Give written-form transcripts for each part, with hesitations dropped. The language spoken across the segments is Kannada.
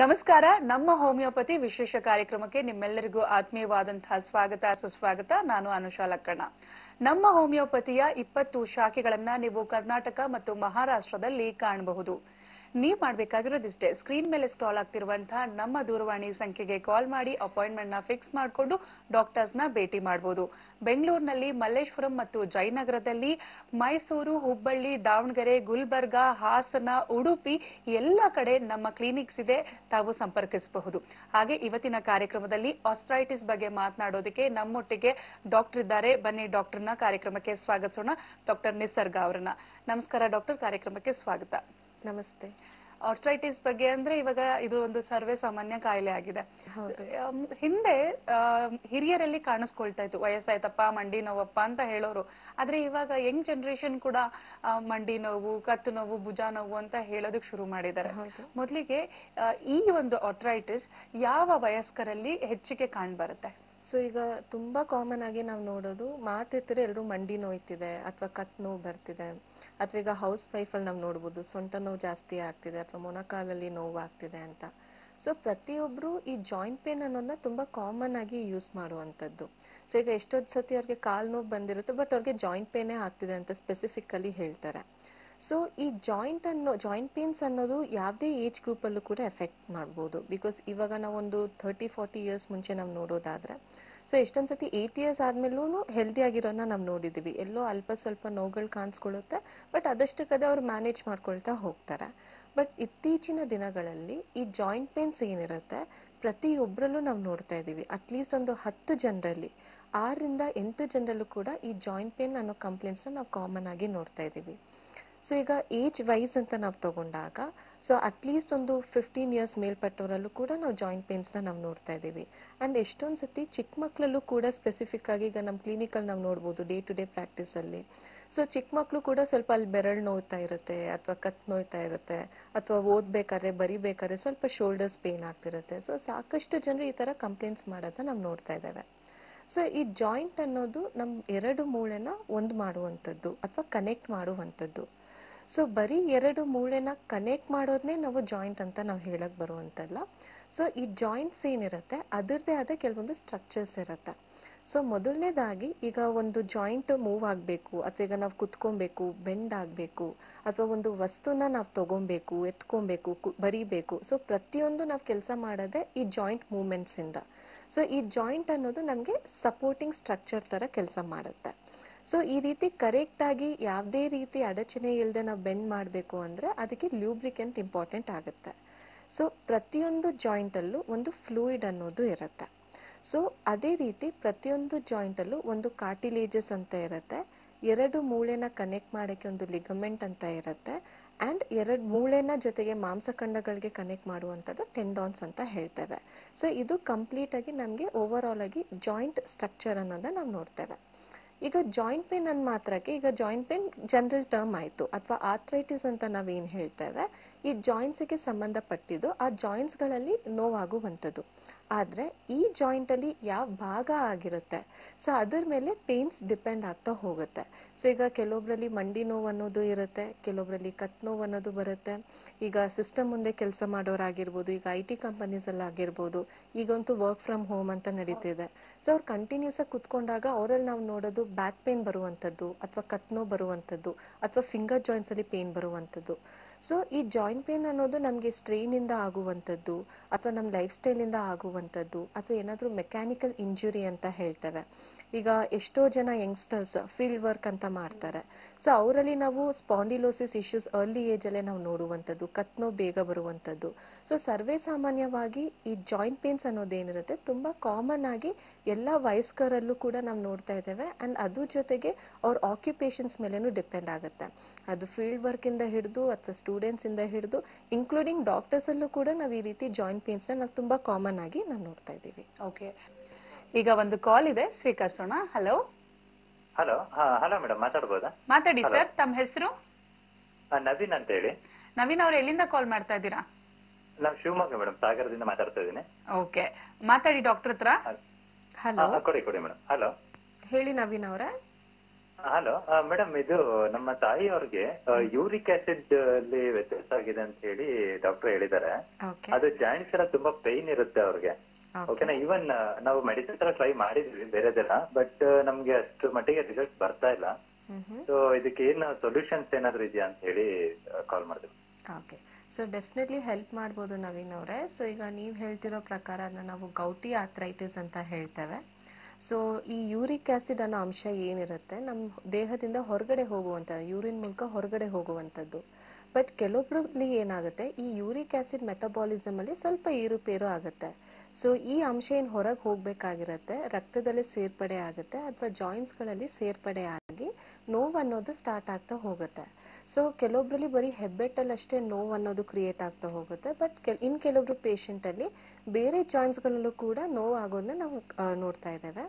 ನಮಸ್ಕಾರ. ನಮ್ಮ ಹೋಮಿಯೋಪತಿ ವಿಶೇಷ ಕಾರ್ಯಕ್ರಮಕ್ಕೆ ನಿಮ್ಮೆಲ್ಲರಿಗೂ ಆತ್ಮೀಯವಾದಂತಹ ಸ್ವಾಗತ ಸುಸ್ವಾಗತ. ನಾನು ಅನುಷಾ ಲಕ್ಕಣ್ಣ. ನಮ್ಮ ಹೋಮಿಯೋಪತಿಯ 20 ಶಾಖೆಗಳನ್ನ ನೀವು ಕರ್ನಾಟಕ ಮತ್ತು ಮಹಾರಾಷ್ಟ್ರದಲ್ಲಿ ಕಾಣಬಹುದು. ನೀವು ಮಾಡಬೇಕಾಗಿರೋದಿಷ್ಟೇ, ಸ್ಕ್ರೀನ್ ಮೇಲೆ ಸ್ಕ್ರಾಲ್ ಆಗ್ತಿರುವಂತಹ ನಮ್ಮ ದೂರವಾಣಿ ಸಂಖ್ಯೆಗೆ ಕಾಲ್ ಮಾಡಿ ಅಪಾಯಿಂಟ್ಮೆಂಟ್ ನ ಫಿಕ್ಸ್ ಮಾಡಿಕೊಂಡು ಡಾಕ್ಟರ್ಸ್ ನ ಭೇಟಿ ಮಾಡಬಹುದು. ಬೆಂಗಳೂರಿನಲ್ಲಿ ಮಲ್ಲೇಶ್ವರಂ ಮತ್ತು ಜಯನಗರದಲ್ಲಿ, ಮೈಸೂರು, ಹುಬ್ಬಳ್ಳಿ, ದಾವಣಗೆರೆ, ಗುಲ್ಬರ್ಗಾ, ಹಾಸನ, ಉಡುಪಿ ಎಲ್ಲ ಕಡೆ ನಮ್ಮ ಕ್ಲಿನಿಕ್ಸ್ ಇದೆ, ತಾವು ಸಂಪರ್ಕಿಸಬಹುದು. ಹಾಗೆ ಇವತ್ತಿನ ಕಾರ್ಯಕ್ರಮದಲ್ಲಿ ಆಸ್ಟ್ರೈಟಿಸ್ ಬಗ್ಗೆ ಮಾತನಾಡೋದಕ್ಕೆ ನಮ್ಮೊಟ್ಟಿಗೆ ಡಾಕ್ಟರ್ ಇದ್ದಾರೆ. ಬನ್ನಿ ಡಾಕ್ಟರ್ನ ಕಾರ್ಯಕ್ರಮಕ್ಕೆ ಸ್ವಾಗತಿಸೋಣ. ಡಾಕ್ಟರ್ ನಿಸರ್ಗ ಅವರನ್ನ. ನಮಸ್ಕಾರ ಡಾಕ್ಟರ್, ಕಾರ್ಯಕ್ರಮಕ್ಕೆ ಸ್ವಾಗತ. ನಮಸ್ತೆ. ಆರ್ಥ್ರೈಟಿಸ್ ಬಗ್ಗೆ ಅಂದ್ರೆ ಇವಾಗ ಇದು ಒಂದು ಸರ್ವೇ ಸಾಮಾನ್ಯ ಕಾಯಿಲೆ ಆಗಿದೆ. ಹಿಂದೆ ಹಿರಿಯರಲ್ಲಿ ಕಾಣಿಸ್ಕೊಳ್ತಾ ಇತ್ತು, ವಯಸ್ಸಾಯ್ತಪ್ಪ ಮಂಡಿ ನೋವಪ್ಪ ಅಂತ ಹೇಳೋರು. ಆದ್ರೆ ಇವಾಗ ಯಂಗ್ ಜನರೇಷನ್ ಕೂಡ ಮಂಡಿ ನೋವು, ಕತ್ತು ನೋವು, ಭುಜ ನೋವು ಅಂತ ಹೇಳೋದಕ್ಕೆ ಶುರು ಮಾಡಿದ್ದಾರೆ. ಮೊದಲಿಗೆ ಈ ಒಂದು ಆರ್ಥ್ರೈಟಿಸ್ ಯಾವ ವಯಸ್ಕರಲ್ಲಿ ಹೆಚ್ಚಿಗೆ ಕಾಣ್ಬರುತ್ತೆ? ಸೊ ಈಗ ತುಂಬಾ ಕಾಮನ್ ಆಗಿ ನಾವು ನೋಡೋದು, ಮಾತೆತ್ತರೆ ಎಲ್ಲರೂ ಮಂಡಿ ನೋಯ್ತಿದೆ ಅಥವಾ ಕತ್ ನೋವು ಬರ್ತಿದೆ, ಅಥವಾ ಈಗ ಹೌಸ್ ವೈಫ್ ಅಲ್ಲಿ ನಾವು ನೋಡ್ಬೋದು ಸೊಂಟ ನೋವು ಜಾಸ್ತಿ ಆಗ್ತಿದೆ ಅಥವಾ ಮೊಣಕಾಲಲ್ಲಿ ನೋವು ಆಗ್ತಿದೆ ಅಂತ. ಸೊ ಪ್ರತಿಯೊಬ್ರು ಈ ಜಾಯಿಂಟ್ ಪೇನ್ ಅನ್ನೋದನ್ನ ತುಂಬಾ ಕಾಮನ್ ಆಗಿ ಯೂಸ್ ಮಾಡುವಂತದ್ದು. ಸೊ ಈಗ ಎಷ್ಟೊಂದು ಸತಿ ಅವ್ರಿಗೆ ಕಾಲ್ ನೋವು ಬಂದಿರುತ್ತೆ, ಬಟ್ ಅವ್ರಿಗೆ ಜಾಯಿಂಟ್ ಪೇನೇ ಆಗ್ತಿದೆ ಅಂತ ಸ್ಪೆಸಿಫಿಕಲಿ ಹೇಳ್ತಾರೆ. ಸೊ ಈ ಜಾಯಿಂಟ್ ಪೇನ್ಸ್ ಅನ್ನೋದು ಯಾವುದೇ ಏಜ್ ಗ್ರೂಪ್ ಅಲ್ಲೂ ಕೂಡ ಎಫೆಕ್ಟ್ ಮಾಡ್ಬೋದು. ಬಿಕಾಸ್ ಇವಾಗ ನಾವೊಂದು 30-40 ಇಯರ್ಸ್ ಮುಂಚೆ ನಾವು ನೋಡೋದಾದ್ರೆ, ಸೊ ಎಷ್ಟೊಂದ್ ಸತಿ 8 ಇಯರ್ಸ್ ಆದ್ಮೇಲೂ ಹೆಲ್ದಿ ಆಗಿರೋನ ನಾವು ನೋಡಿದೀವಿ. ಎಲ್ಲೋ ಅಲ್ಪ ಸ್ವಲ್ಪ ನೋವುಗಳು ಕಾಣಿಸ್ಕೊಳ್ಳುತ್ತೆ, ಬಟ್ ಅದಷ್ಟಕ್ಕದೇ ಅವ್ರು ಮ್ಯಾನೇಜ್ ಮಾಡ್ಕೊಳ್ತಾ ಹೋಗ್ತಾರೆ. ಬಟ್ ಇತ್ತೀಚಿನ ದಿನಗಳಲ್ಲಿ ಈ ಜಾಯಿಂಟ್ ಪೇನ್ಸ್ ಏನಿರುತ್ತೆ ಪ್ರತಿಯೊಬ್ಬರಲ್ಲೂ ನಾವು ನೋಡ್ತಾ ಇದೀವಿ. ಅಟ್ಲೀಸ್ಟ್ ಒಂದು 10 ಜನರಲ್ಲಿ 6ರಿಂದ 8 ಜನರಲ್ಲೂ ಕೂಡ ಈ ಜಾಯಿಂಟ್ ಪೇನ್ ಅನ್ನೋ ಕಂಪ್ಲೇಂಟ್ಸ್ ನಾವು ಕಾಮನ್ ಆಗಿ ನೋಡ್ತಾ ಇದೀವಿ. ಸೊ ಈಗ ಏಜ್ ವೈಸ್ ಅಂತ ನಾವು ತಗೊಂಡಾಗ, ಸೊ ಅಟ್ಲೀಸ್ಟ್ ಒಂದು 15 ಇಯರ್ಸ್ ಮೇಲ್ಪಟ್ಟವರಲ್ಲೂ ಕೂಡ ನಾವು ಜಾಯಿಂಟ್ ಪೇನ್ಸ್ ನಾವು ನೋಡ್ತಾ ಇದೀವಿ. ಅಂಡ್ ಎಷ್ಟೊಂದ್ ಸತಿ ಚಿಕ್ಕ ಮಕ್ಕಳಲ್ಲೂ ಕೂಡ ಸ್ಪೆಸಿಫಿಕ್ ಆಗಿ ಈಗ ನಮ್ಮ ಕ್ಲಿನಿಕಲ್ ನಾವು ನೋಡ್ಬೋದು ಡೇ ಟು ಡೇ ಪ್ರಾಕ್ಟೀಸ್ ಅಲ್ಲಿ. ಸೊ ಚಿಕ್ಕ ಮಕ್ಕಳು ಕೂಡ ಸ್ವಲ್ಪ ಅಲ್ಲಿ ಬೆರಳು ನೋಯ್ತಾ ಇರುತ್ತೆ ಅಥವಾ ಕತ್ ನೋಯ್ತಾ ಇರುತ್ತೆ, ಅಥವಾ ಓದ್ಬೇಕಾದ್ರೆ ಬರಿಬೇಕಾದ್ರೆ ಸ್ವಲ್ಪ ಶೋಲ್ಡರ್ಸ್ ಪೇನ್ ಆಗ್ತಿರುತ್ತೆ. ಸೊ ಸಾಕಷ್ಟು ಜನರು ಈ ತರ ಕಂಪ್ಲೇಂಟ್ಸ್ ಮಾಡೋದನ್ನ ನಾವು ನೋಡ್ತಾ ಇದ್ದೇವೆ. ಸೊ ಈ ಜಾಯಿಂಟ್ ಅನ್ನೋದು ನಮ್ 2 ಮೂಳೆನ ಒಂದು ಮಾಡುವಂಥದ್ದು ಅಥವಾ ಕನೆಕ್ಟ್ ಮಾಡುವಂಥದ್ದು. ಸೊ ಬರೀ 2 ಮೂಳೆನ ಕನೆಕ್ಟ್ ಮಾಡೋದನ್ನೇ ನಾವು ಜಾಯಿಂಟ್ ಅಂತ ನಾವು ಹೇಳಕ್ ಬರುವಂತಲ್ಲ. ಸೊ ಈ ಜಾಯಿಂಟ್ಸ್ ಏನಿರುತ್ತೆ ಅದರದೇ ಆದ ಕೆಲವೊಂದು ಸ್ಟ್ರಕ್ಚರ್ಸ್ ಇರುತ್ತೆ. ಸೊ ಮೊದಲನೇದಾಗಿ ಈಗ ಒಂದು ಜಾಯಿಂಟ್ ಮೂವ್ ಆಗ್ಬೇಕು, ಅಥವಾ ಈಗ ನಾವು ಕುತ್ಕೊಬೇಕು, ಬೆಂಡ್ ಆಗ್ಬೇಕು, ಅಥವಾ ಒಂದು ವಸ್ತುನ ನಾವು ತಗೊಬೇಕು, ಎತ್ಕೊಬೇಕು, ಬರಿಬೇಕು. ಸೊ ಪ್ರತಿಯೊಂದು ನಾವು ಕೆಲಸ ಮಾಡೋದೇ ಈ ಜಾಯಿಂಟ್ ಮೂವ್ಮೆಂಟ್ಸ್ ಇಂದ. ಸೊ ಈ ಜಾಯಿಂಟ್ ಅನ್ನೋದು ನಮ್ಗೆ ಸಪೋರ್ಟಿಂಗ್ ಸ್ಟ್ರಕ್ಚರ್ ತರ ಕೆಲಸ ಮಾಡುತ್ತೆ. ಸೊ ಈ ರೀತಿ ಕರೆಕ್ಟ್ ಆಗಿ ಯಾವುದೇ ರೀತಿ ಅಡಚಣೆ ಇಲ್ಲದೆ ನಾವು ಬೆಂಡ್ ಮಾಡಬೇಕು ಅಂದ್ರೆ ಅದಕ್ಕೆ ಲ್ಯೂಬ್ರಿಕೆಂಟ್ ಇಂಪಾರ್ಟೆಂಟ್ ಆಗುತ್ತೆ. ಸೊ ಪ್ರತಿಯೊಂದು ಜಾಯಿಂಟ್ ಅಲ್ಲೂ ಒಂದು ಫ್ಲೂಯಿಡ್ ಅನ್ನೋದು ಇರುತ್ತೆ. ಸೊ ಅದೇ ರೀತಿ ಪ್ರತಿಯೊಂದು ಜಾಯಿಂಟ್ ಅಲ್ಲೂ ಒಂದು ಕಾರ್ಟಿಲೇಜಸ್ ಅಂತ ಇರುತ್ತೆ, 2 ಮೂಳೆನ ಕನೆಕ್ಟ್ ಮಾಡಕ್ಕೆ ಒಂದು ಲಿಗಮೆಂಟ್ ಅಂತ ಇರುತ್ತೆ, ಅಂಡ್ 2 ಮೂಳೆನ ಜೊತೆಗೆ ಮಾಂಸಖಂಡಗಳಿಗೆ ಕನೆಕ್ಟ್ ಮಾಡುವಂಥದ್ದು ಟೆಂಡಾನ್ಸ್ ಅಂತ ಹೇಳ್ತೇವೆ. ಸೊ ಇದು ಕಂಪ್ಲೀಟ್ ಆಗಿ ನಮಗೆ ಓವರ್ ಆಲ್ ಆಗಿ ಜಾಯಿಂಟ್ ಸ್ಟ್ರಕ್ಚರ್ ಅನ್ನೋದನ್ನ ನಾವು ನೋಡ್ತೇವೆ. ಈಗ ಜಾಯಿಂಟ್ ಪೇನ್ ಅನ್ ಮಾತ್ರಕ್ಕೆ, ಈಗ ಜಾಯಿಂಟ್ ಪೇನ್ ಜನರಲ್ ಟರ್ಮ್ ಆಯ್ತು, ಅಥವಾ ಆರ್ಥ್ರೈಟಿಸ್ ಅಂತ ನಾವೇನ್ ಹೇಳ್ತೇವೆ ಈ ಜಾಯಿಂಟ್ಸ್ ಗೆ ಸಂಬಂಧಪಟ್ಟಿದ್ದು ಆ ಜಾಯಿಂಟ್ಸ್ ಗಳಲ್ಲಿ ನೋವಾಗುವಂಥದ್ದು. ಆದ್ರೆ ಈ ಜಾಯಿಂಟ್ ಅಲ್ಲಿ ಯಾವ ಭಾಗ ಆಗಿರುತ್ತೆ ಸೊ ಅದರ ಮೇಲೆ ಪೇನ್ಸ್ ಡಿಪೆಂಡ್ ಆಗ್ತಾ ಹೋಗುತ್ತೆ. ಸೊ ಈಗ ಕೆಲವೊಬ್ರಲ್ಲಿ ಮಂಡಿ ನೋವು ಅನ್ನೋದು ಇರುತ್ತೆ, ಕೆಲವೊಬ್ರಲ್ಲಿ ಕತ್ ನೋವು ಅನ್ನೋದು ಬರುತ್ತೆ. ಈಗ ಸಿಸ್ಟಮ್ ಮುಂದೆ ಕೆಲಸ ಮಾಡೋರಾಗಿರ್ಬೋದು, ಈಗ IT ಕಂಪನೀಸ್ ಅಲ್ಲಿ ಆಗಿರ್ಬೋದು, ಈಗಂತೂ ವರ್ಕ್ ಫ್ರಮ್ ಹೋಮ್ ಅಂತ ನಡೀತಿದೆ. ಸೊ ಅವ್ರು ಕಂಟಿನ್ಯೂಸ್ ಆಗಿ ಕುತ್ಕೊಂಡಾಗ ಅವರಲ್ಲಿ ನಾವು ನೋಡೋದು ಬ್ಯಾಕ್ ಪೇನ್ ಬರುವಂತದ್ದು, ಅಥವಾ ಕತ್ ನೋವು ಬರುವಂತದ್ದು, ಅಥವಾ ಫಿಂಗರ್ ಜಾಯಿಂಟ್ಸ್ ಅಲ್ಲಿ ಪೇನ್ ಬರುವಂತದ್ದು. ಸೊ ಈ ಜಾಯಿಂಟ್ ಪೇನ್ ಅನ್ನೋದು ನಮ್ಗೆ ಸ್ಟ್ರೈನ್ ಇಂದ ಆಗುವಂತದ್ದು, ಅಥವಾ ನಮ್ ಲೈಫ್ ಸ್ಟೈಲ್ ಇಂದ ಆಗುವಂತದ್ದು, ಅಥವಾ ಏನಾದ್ರೂ ಮೆಕ್ಯಾನಿಕಲ್ ಇಂಜುರಿ ಅಂತ ಹೇಳ್ತೇವೆ. ಈಗ ಎಷ್ಟೋ ಜನ ಯಂಗ್ಸ್ಟರ್ಸ್ ಫೀಲ್ಡ್ ವರ್ಕ್ ಅಂತ ಮಾಡ್ತಾರೆ. ಸೊ ಅವರಲ್ಲಿ ನಾವು ಸ್ಪಾಂಡಿಲೋಸಿಸ್ ಇಶ್ಯೂಸ್ ಅರ್ಲಿ ಏಜ್ ಅಲ್ಲೇ ನಾವು ನೋಡುವಂತದ್ದು, ಕತ್ ನೋವು ಬೇಗ ಬರುವಂತದ್ದು. ಸೊ ಸರ್ವೇ ಸಾಮಾನ್ಯವಾಗಿ ಈ ಜಾಯಿಂಟ್ ಪೇನ್ಸ್ ಅನ್ನೋದೇನಿರುತ್ತೆ ತುಂಬಾ ಕಾಮನ್ ಆಗಿ ಎಲ್ಲಾ ವಯಸ್ಕರಲ್ಲೂ ಕೂಡ ನಾವು ನೋಡ್ತಾ ಇದ್ದೇವೆ. ಅಂಡ್ ಅದ್ರ ಜೊತೆಗೆ ಅವ್ರ ಆಕ್ಯುಪೇಷನ್ಸ್ ಮೇಲೇನು ಡಿಪೆಂಡ್ ಆಗುತ್ತೆ. ಅದು ಫೀಲ್ಡ್ ವರ್ಕ್ ಇಂದ ಹಿಡಿದು ಅಥವಾ ಸ್ಟೂಡೆಂಟ್ಸ್ ಇಂದ ಹಿಡಿದು ಇನ್ಕ್ಲೂಡಿಂಗ್ ಡಾಕ್ಟರ್ಸ್ ಅಲ್ಲೂ ಕೂಡ ನಾವು ಈ ರೀತಿ ಜಾಯಿಂಟ್ ಪೇನ್ಸ್ ನಾವು ತುಂಬಾ ಕಾಮನ್ ಆಗಿ ನಾವು ನೋಡ್ತಾ ಇದೀವಿ. ಓಕೆ, ಈಗ ಒಂದು ಕಾಲ್ ಇದೆ, ಸ್ವೀಕರಿಸೋಣ. ಹಲೋ. ಹಲೋ. ಹಲೋ ಮೇಡಮ್, ಮಾತಾಡಬಹುದಾ? ಮಾತಾಡಿ ಸರ್, ತಮ್ಮ ಹೆಸರು? ನವೀನ್ ಅಂತ ಹೇಳಿ. ನವೀನ್ ಅವ್ರು ಎಲ್ಲಿಂದ ಕಾಲ್ ಮಾಡ್ತಾ ಇದ್ದೀರಾ? ನಾವು ಶಿವಮೊಗ್ಗ ಮೇಡಮ್, ಸಾಗರದಿಂದ ಮಾತಾಡ್ತಾ ಇದ್ದೀನಿ. ಓಕೆ, ಮಾತಾಡಿ ಡಾಕ್ಟರ್ ಹತ್ರ. ಹಲೋ. ಕೊಡಿ ಮೇಡಮ್. ಹಲೋ, ಹೇಳಿ ನವೀನ್ ಅವರೇ. ಹಲೋ ಮೇಡಮ್, ಇದು ನಮ್ಮ ತಾಯಿಯವ್ರಿಗೆ ಯೂರಿಕ್ ಆಸಿಡ್ ಅಲ್ಲಿ ವ್ಯತ್ಯಾಸ ಆಗಿದೆ ಅಂತ ಹೇಳಿ ಡಾಕ್ಟರ್ ಹೇಳಿದ್ದಾರೆ. ಓಕೆ ಅದು ಜಾಯಿಂಟ್ಸ್ ಎಲ್ಲ ತುಂಬಾ ಪೈನ್ ಇರುತ್ತೆ ಅವ್ರಿಗೆ. ಓಕೆನಾ? ಈವನ್ ನಾವು ಮೆಡಿಸಿನ್ ತರ ಟ್ರೈ ಮಾಡಿದ್ವಿ ಬೇರೆದೆಲ್ಲ, ಬಟ್ ನಮ್ಗೆ ಅಷ್ಟು ಮಟ್ಟಿಗೆ ರಿಸಲ್ಟ್ ಬರ್ತಾ ಇಲ್ಲ. ಸೊ ಇದಕ್ಕೆ ಏನು ಸೊಲ್ಯೂಷನ್ಸ್ ಏನಾದ್ರು ಇದೆಯಾ ಅಂತ ಹೇಳಿ ಕಾಲ್ ಮಾಡಿದ್ವಿ. ಓಕೆ, ಸೊ ಡೆಫಿನೆಟ್ಲಿ ಹೆಲ್ಪ್ ಮಾಡ್ಬೋದು ನವೀನ್ ಅವರೇ. ಸೊ ಈಗ ನೀವು ಹೇಳ್ತಿರೋ ಪ್ರಕಾರ ನಾವು ಗೌಟಿ ಆಥ್ರೈಟಿಸ್ ಅಂತ ಹೇಳ್ತೇವೆ. ಸೊ ಈ ಯೂರಿಕ್ ಆಸಿಡ್ ಅನ್ನೋ ಅಂಶ ಏನಿರುತ್ತೆ ನಮ್ಮ ದೇಹದಿಂದ ಹೊರಗಡೆ ಹೋಗುವಂಥದ್ದು, ಯೂರಿನ್ ಮೂಲಕ ಹೊರಗಡೆ ಹೋಗುವಂಥದ್ದು. ಬಟ್ ಕೆಲವೊಬ್ಬರಲ್ಲಿ ಏನಾಗುತ್ತೆ, ಈ ಯೂರಿಕ್ ಆಸಿಡ್ ಮೆಟಬಾಲಿಸಮ್ ಅಲ್ಲಿ ಸ್ವಲ್ಪ ಏರುಪೇರು ಆಗುತ್ತೆ. ಸೊ ಈ ಅಂಶ ಏನು ಹೊರಗೆ ಹೋಗ್ಬೇಕಾಗಿರುತ್ತೆ, ರಕ್ತದಲ್ಲಿ ಸೇರ್ಪಡೆ ಆಗುತ್ತೆ ಅಥವಾ ಜಾಯಿಂಟ್ಸ್ಗಳಲ್ಲಿ ಸೇರ್ಪಡೆ ಆಗಿ ನೋವು ಅನ್ನೋದು ಸ್ಟಾರ್ಟ್ ಆಗ್ತಾ ಹೋಗುತ್ತೆ. ಸೊ ಕೆಲವೊಬ್ಬರಲ್ಲಿ ಬರೀ ಹೆಬ್ಬೆಟ್ಟಲ್ಲಷ್ಟೇ ನೋವು ಅನ್ನೋದು ಕ್ರಿಯೇಟ್ ಆಗ್ತಾ ಹೋಗುತ್ತೆ. ಬಟ್ ಕೆಲವೊಬ್ರು ಪೇಷಂಟಲ್ಲಿ ಬೇರೆ ಜಾಯಿಂಟ್ಸ್ಗಳಲ್ಲೂ ಕೂಡ ನೋವು ಆಗೋದನ್ನ ನಾವು ನೋಡ್ತಾ ಇದ್ದೇವೆ.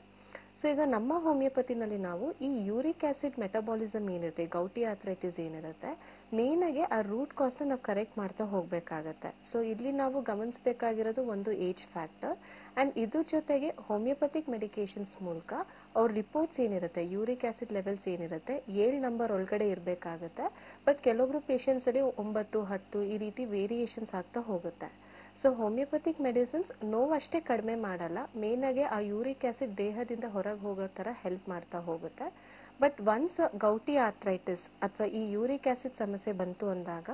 ಸೊ ಈಗ ನಮ್ಮ ಹೋಮಿಯೋಪತಿನಲ್ಲಿ ನಾವು ಈ ಯೂರಿಕ್ ಆಸಿಡ್ ಮೆಟಬಾಲಿಸಮ್ ಏನಿರುತ್ತೆ, ಗೌಟಿ ಆಥ್ರೈಟಿಸ್ ಏನಿರುತ್ತೆ, ಮೇನಾಗೆ ಆ ರೂಟ್ ಕಾಸ್ನ ನಾವು ಕರೆಕ್ಟ್ ಮಾಡ್ತಾ ಹೋಗ್ಬೇಕಾಗತ್ತೆ. ಸೊ ಇಲ್ಲಿ ನಾವು ಗಮನಿಸಬೇಕಾಗಿರೋದು ಒಂದು ಏಜ್ ಫ್ಯಾಕ್ಟರ್ ಅಂಡ್ ಇದ್ರ ಜೊತೆಗೆ ಹೋಮಿಯೋಪತಿಕ್ ಮೆಡಿಕೇಶನ್ಸ್ ಮೂಲಕ ಅವ್ರ ರಿಪೋರ್ಟ್ಸ್ ಏನಿರುತ್ತೆ, ಯೂರಿಕ್ ಆಸಿಡ್ ಲೆವೆಲ್ಸ್ ಏನಿರುತ್ತೆ 7 ನಂಬರ್ ಒಳಗಡೆ ಇರಬೇಕಾಗತ್ತೆ. ಬಟ್ ಕೆಲವೊಬ್ರು ಪೇಷಂಟ್ಸ್ ಅಲ್ಲಿ 9, 10 ಈ ರೀತಿ ವೇರಿಯೇಷನ್ಸ್ ಆಗ್ತಾ ಹೋಗುತ್ತೆ. ಸೊ ಹೋಮಿಯೋಪತಿಕ್ ಮೆಡಿಸಿನ್ಸ್ ನೋವಷ್ಟೇ ಕಡಿಮೆ ಮಾಡಲ್ಲ, ಮೇನಾಗೆ ಆ ಯೂರಿಕ್ ಆಸಿಡ್ ದೇಹದಿಂದ ಹೊರಗೆ ಹೋಗೋ ತರ ಹೆಲ್ಪ್ ಮಾಡ್ತಾ ಹೋಗುತ್ತೆ. ಬಟ್ ಒನ್ಸ್ ಗೌಟಿ ಆಥ್ರೈಟಿಸ್ ಅಥವಾ ಈ ಯೂರಿಕ್ ಆಸಿಡ್ ಸಮಸ್ಯೆ ಬಂತು ಅಂದಾಗ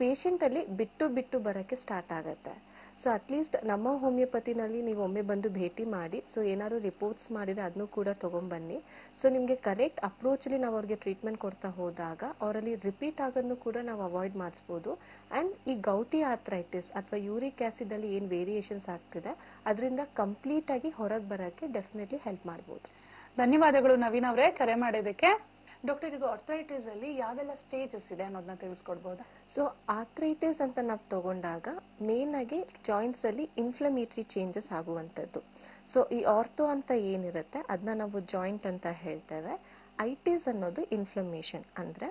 ಪೇಷಂಟ್ ಅಲ್ಲಿ ಬಿಟ್ಟು ಬಿಟ್ಟು ಬರೋಕ್ಕೆ ಸ್ಟಾರ್ಟ್ ಆಗುತ್ತೆ. ಸೊ ಅಟ್ಲೀಸ್ಟ್ ನಮ್ಮ ಹೋಮಿಯೋಪತಿನಲ್ಲಿ ನೀವು ಒಮ್ಮೆ ಬಂದು ಭೇಟಿ ಮಾಡಿ, ಸೊ ಏನಾದ್ರು ರಿಪೋರ್ಟ್ಸ್ ಮಾಡಿದ್ರೆ ಅದನ್ನು ಕೂಡ ತಗೊಂಡ್ಬನ್ನಿ. ಸೊ ನಿಮಗೆ ಕರೆಕ್ಟ್ ಅಪ್ರೋಚಲ್ಲಿ ನಾವು ಅವ್ರಿಗೆ ಟ್ರೀಟ್ಮೆಂಟ್ ಕೊಡ್ತಾ ಹೋದಾಗ ಅವರಲ್ಲಿ ರಿಪೀಟ್ ಆಗೋದನ್ನು ಕೂಡ ನಾವು ಅವಾಯ್ಡ್ ಮಾಡಿಸ್ಬೋದು. ಆ್ಯಂಡ್ ಈ ಗೌಟಿ ಆಥ್ರೈಟಿಸ್ ಅಥವಾ ಯೂರಿಕ್ ಆಸಿಡ್ ಅಲ್ಲಿ ಏನು ವೇರಿಯೇಷನ್ಸ್ ಆಗ್ತಿದೆ ಅದರಿಂದ ಕಂಪ್ಲೀಟ್ ಆಗಿ ಹೊರಗೆ ಬರೋಕ್ಕೆ ಡೆಫಿನೆಟ್ಲಿ ಹೆಲ್ಪ್ ಮಾಡ್ಬೋದು. ಧನ್ಯವಾದಗಳು ನವೀನ್ ಅವರೇ ಕರೆ ಮಾಡಿದ್ದಕ್ಕೆ. ಡಾಕ್ಟರ್, ಈಗ ಆರ್ಥರೈಟಿಸ್ ಅಲ್ಲಿ ಯಾವೆಲ್ಲ ಸ್ಟೇಜಸ್ ಇದೆ ಅನ್ನೋದನ್ನ ತಿಳಿಸ್ಕೊಡ್ಬೋದಾ? ಸೊ ಆಥ್ರೈಟಿಸ್ ಅಂತ ನಾವು ತಗೊಂಡಾಗ ಮೇನ್ ಆಗಿ ಜಾಯಿಂಟ್ಸ್ ಅಲ್ಲಿ ಇನ್ಫ್ಲಮೇಟರಿ ಚೇಂಜಸ್ ಆಗುವಂಥದ್ದು. ಸೊ ಈ ಆರ್ಥೋ ಅಂತ ಏನಿರುತ್ತೆ ಅದನ್ನ ನಾವು ಜಾಯಿಂಟ್ ಅಂತ ಹೇಳ್ತೇವೆ. ಐಟಿಸ್ ಅನ್ನೋದು ಇನ್ಫ್ಲಮೇಷನ್, ಅಂದ್ರೆ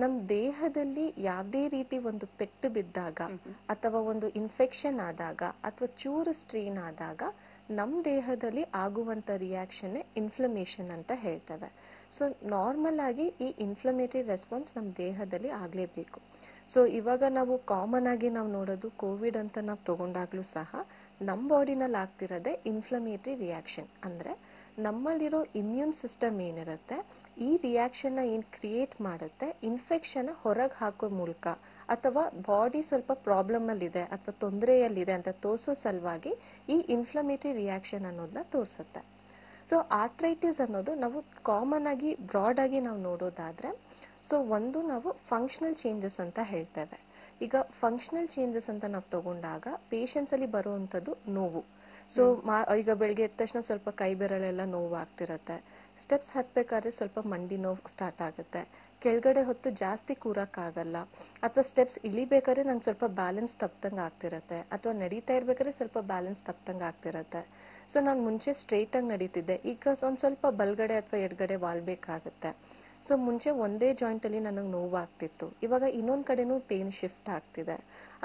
ನಮ್ಮ ದೇಹದಲ್ಲಿ ಯಾವುದೇ ರೀತಿ ಒಂದು ಪೆಟ್ಟು ಬಿದ್ದಾಗ ಅಥವಾ ಒಂದು ಇನ್ಫೆಕ್ಷನ್ ಆದಾಗ ಅಥವಾ ಚೂರು ಸ್ಟ್ರೈನ್ ಆದಾಗ ನಮ್ಮ ದೇಹದಲ್ಲಿ ಆಗುವಂತ ರಿಯಾಕ್ಷನ್ ಇನ್ಫ್ಲಮೇಷನ್ ಅಂತ ಹೇಳ್ತೇವೆ. ಸೊ ನಾರ್ಮಲ್ ಆಗಿ ಈ ಇನ್ಫ್ಲಮೇಟರಿ ರೆಸ್ಪಾನ್ಸ್ ನಮ್ಮ ದೇಹದಲ್ಲಿ ಆಗಲೇಬೇಕು. ಸೊ ಇವಾಗ ನಾವು ಕಾಮನ್ ಆಗಿ ನಾವು ನೋಡೋದು ಕೋವಿಡ್ ಅಂತ ನಾವು ತಗೊಂಡಾಗ್ಲೂ ಸಹ ನಮ್ಮ ಬಾಡಿನಲ್ಲಿ ಆಗ್ತಿರೋದೇ ಇನ್ಫ್ಲಮೇಟರಿ ರಿಯಾಕ್ಷನ್. ಅಂದ್ರೆ ನಮ್ಮಲ್ಲಿರೋ ಇಮ್ಯೂನ್ ಸಿಸ್ಟಮ್ ಏನಿರುತ್ತೆ ಈ ರಿಯಾಕ್ಷನ್ ಏನು ಕ್ರಿಯೇಟ್ ಮಾಡುತ್ತೆ, ಇನ್ಫೆಕ್ಷನ್ ಹೊರಗೆ ಹಾಕೋ ಮೂಲಕ ಅಥವಾ ಬಾಡಿ ಸ್ವಲ್ಪ ಪ್ರಾಬ್ಲಮ್ ಅಲ್ಲಿದೆ ಅಥವಾ ತೊಂದರೆಯಲ್ಲಿದೆ ಅಂತ ತೋರಿಸೋ ಸಲುವಾಗಿ ಈ ಇನ್ಫ್ಲಮೇಟರಿ ರಿಯಾಕ್ಷನ್ ಅನ್ನೋದನ್ನ ತೋರಿಸುತ್ತೆ. ಸೊ ಆಥ್ರೈಟಿಸ್ ಅನ್ನೋದು ನಾವು ಕಾಮನ್ ಆಗಿ ಬ್ರಾಡ್ ಆಗಿ ನಾವು ನೋಡೋದಾದ್ರೆ, ಸೊ ಒಂದು ನಾವು ಫಂಕ್ಷನಲ್ ಚೇಂಜಸ್ ಅಂತ ಹೇಳ್ತೇವೆ. ಈಗ ಫಂಕ್ಷನಲ್ ಚೇಂಜಸ್ ಅಂತ ನಾವು ತಗೊಂಡಾಗ ಪೇಷಂಟ್ಸ್ ಅಲ್ಲಿ ಬರುವಂತದ್ದು ನೋವು. ಸೊ ಈಗ ಬೆಳಿಗ್ಗೆ ಎದ್ದ ತಕ್ಷಣ ಸ್ವಲ್ಪ ಕೈ ಬೆರಳೆಲ್ಲ ನೋವು ಆಗ್ತಿರತ್ತೆ, ಸ್ಟೆಪ್ಸ್ ಹತ್ಬೇಕಾದ್ರೆ ಸ್ವಲ್ಪ ಮಂಡಿ ನೋವು ಸ್ಟಾರ್ಟ್ ಆಗುತ್ತೆ, ಕೆಳಗಡೆ ಹೊತ್ತು ಜಾಸ್ತಿ ಕೂರಕ್ಕಾಗಲ್ಲ, ಅಥವಾ ಸ್ಟೆಪ್ಸ್ ಇಳಿಬೇಕಾದ್ರೆ ನಂಗೆ ಸ್ವಲ್ಪ ಬ್ಯಾಲೆನ್ಸ್ ತಪ್ಪದಂಗೆ ಆಗ್ತಿರತ್ತೆ, ಅಥವಾ ನಡೀತಾ ಇರ್ಬೇಕಾದ್ರೆ ಸ್ವಲ್ಪ ಬ್ಯಾಲೆನ್ಸ್ ತಪ್ಪದಂಗೆ ಆಗ್ತಿರತ್ತೆ. ಸೊ ನಾನು ಮುಂಚೆ ಸ್ಟ್ರೈಟ್ ಆಗಿ ನಡೀತಿದ್ದೆ, ಈಗ ಒಂದ್ ಸ್ವಲ್ಪ ಬಲ್ಗಡೆ ಅಥವಾ ಎಡಗಡೆ ವಾಲ್ಬೇಕಾಗುತ್ತೆ. ಸೊ ಮುಂಚೆ ಒಂದೇ ಜಾಯಿಂಟ್ ಅಲ್ಲಿ ನನಗೆ ನೋವು ಆಗ್ತಿತ್ತು, ಇವಾಗ ಇನ್ನೊಂದ್ ಕಡೆನೂ ಪೇನ್ ಶಿಫ್ಟ್ ಆಗ್ತಿದೆ.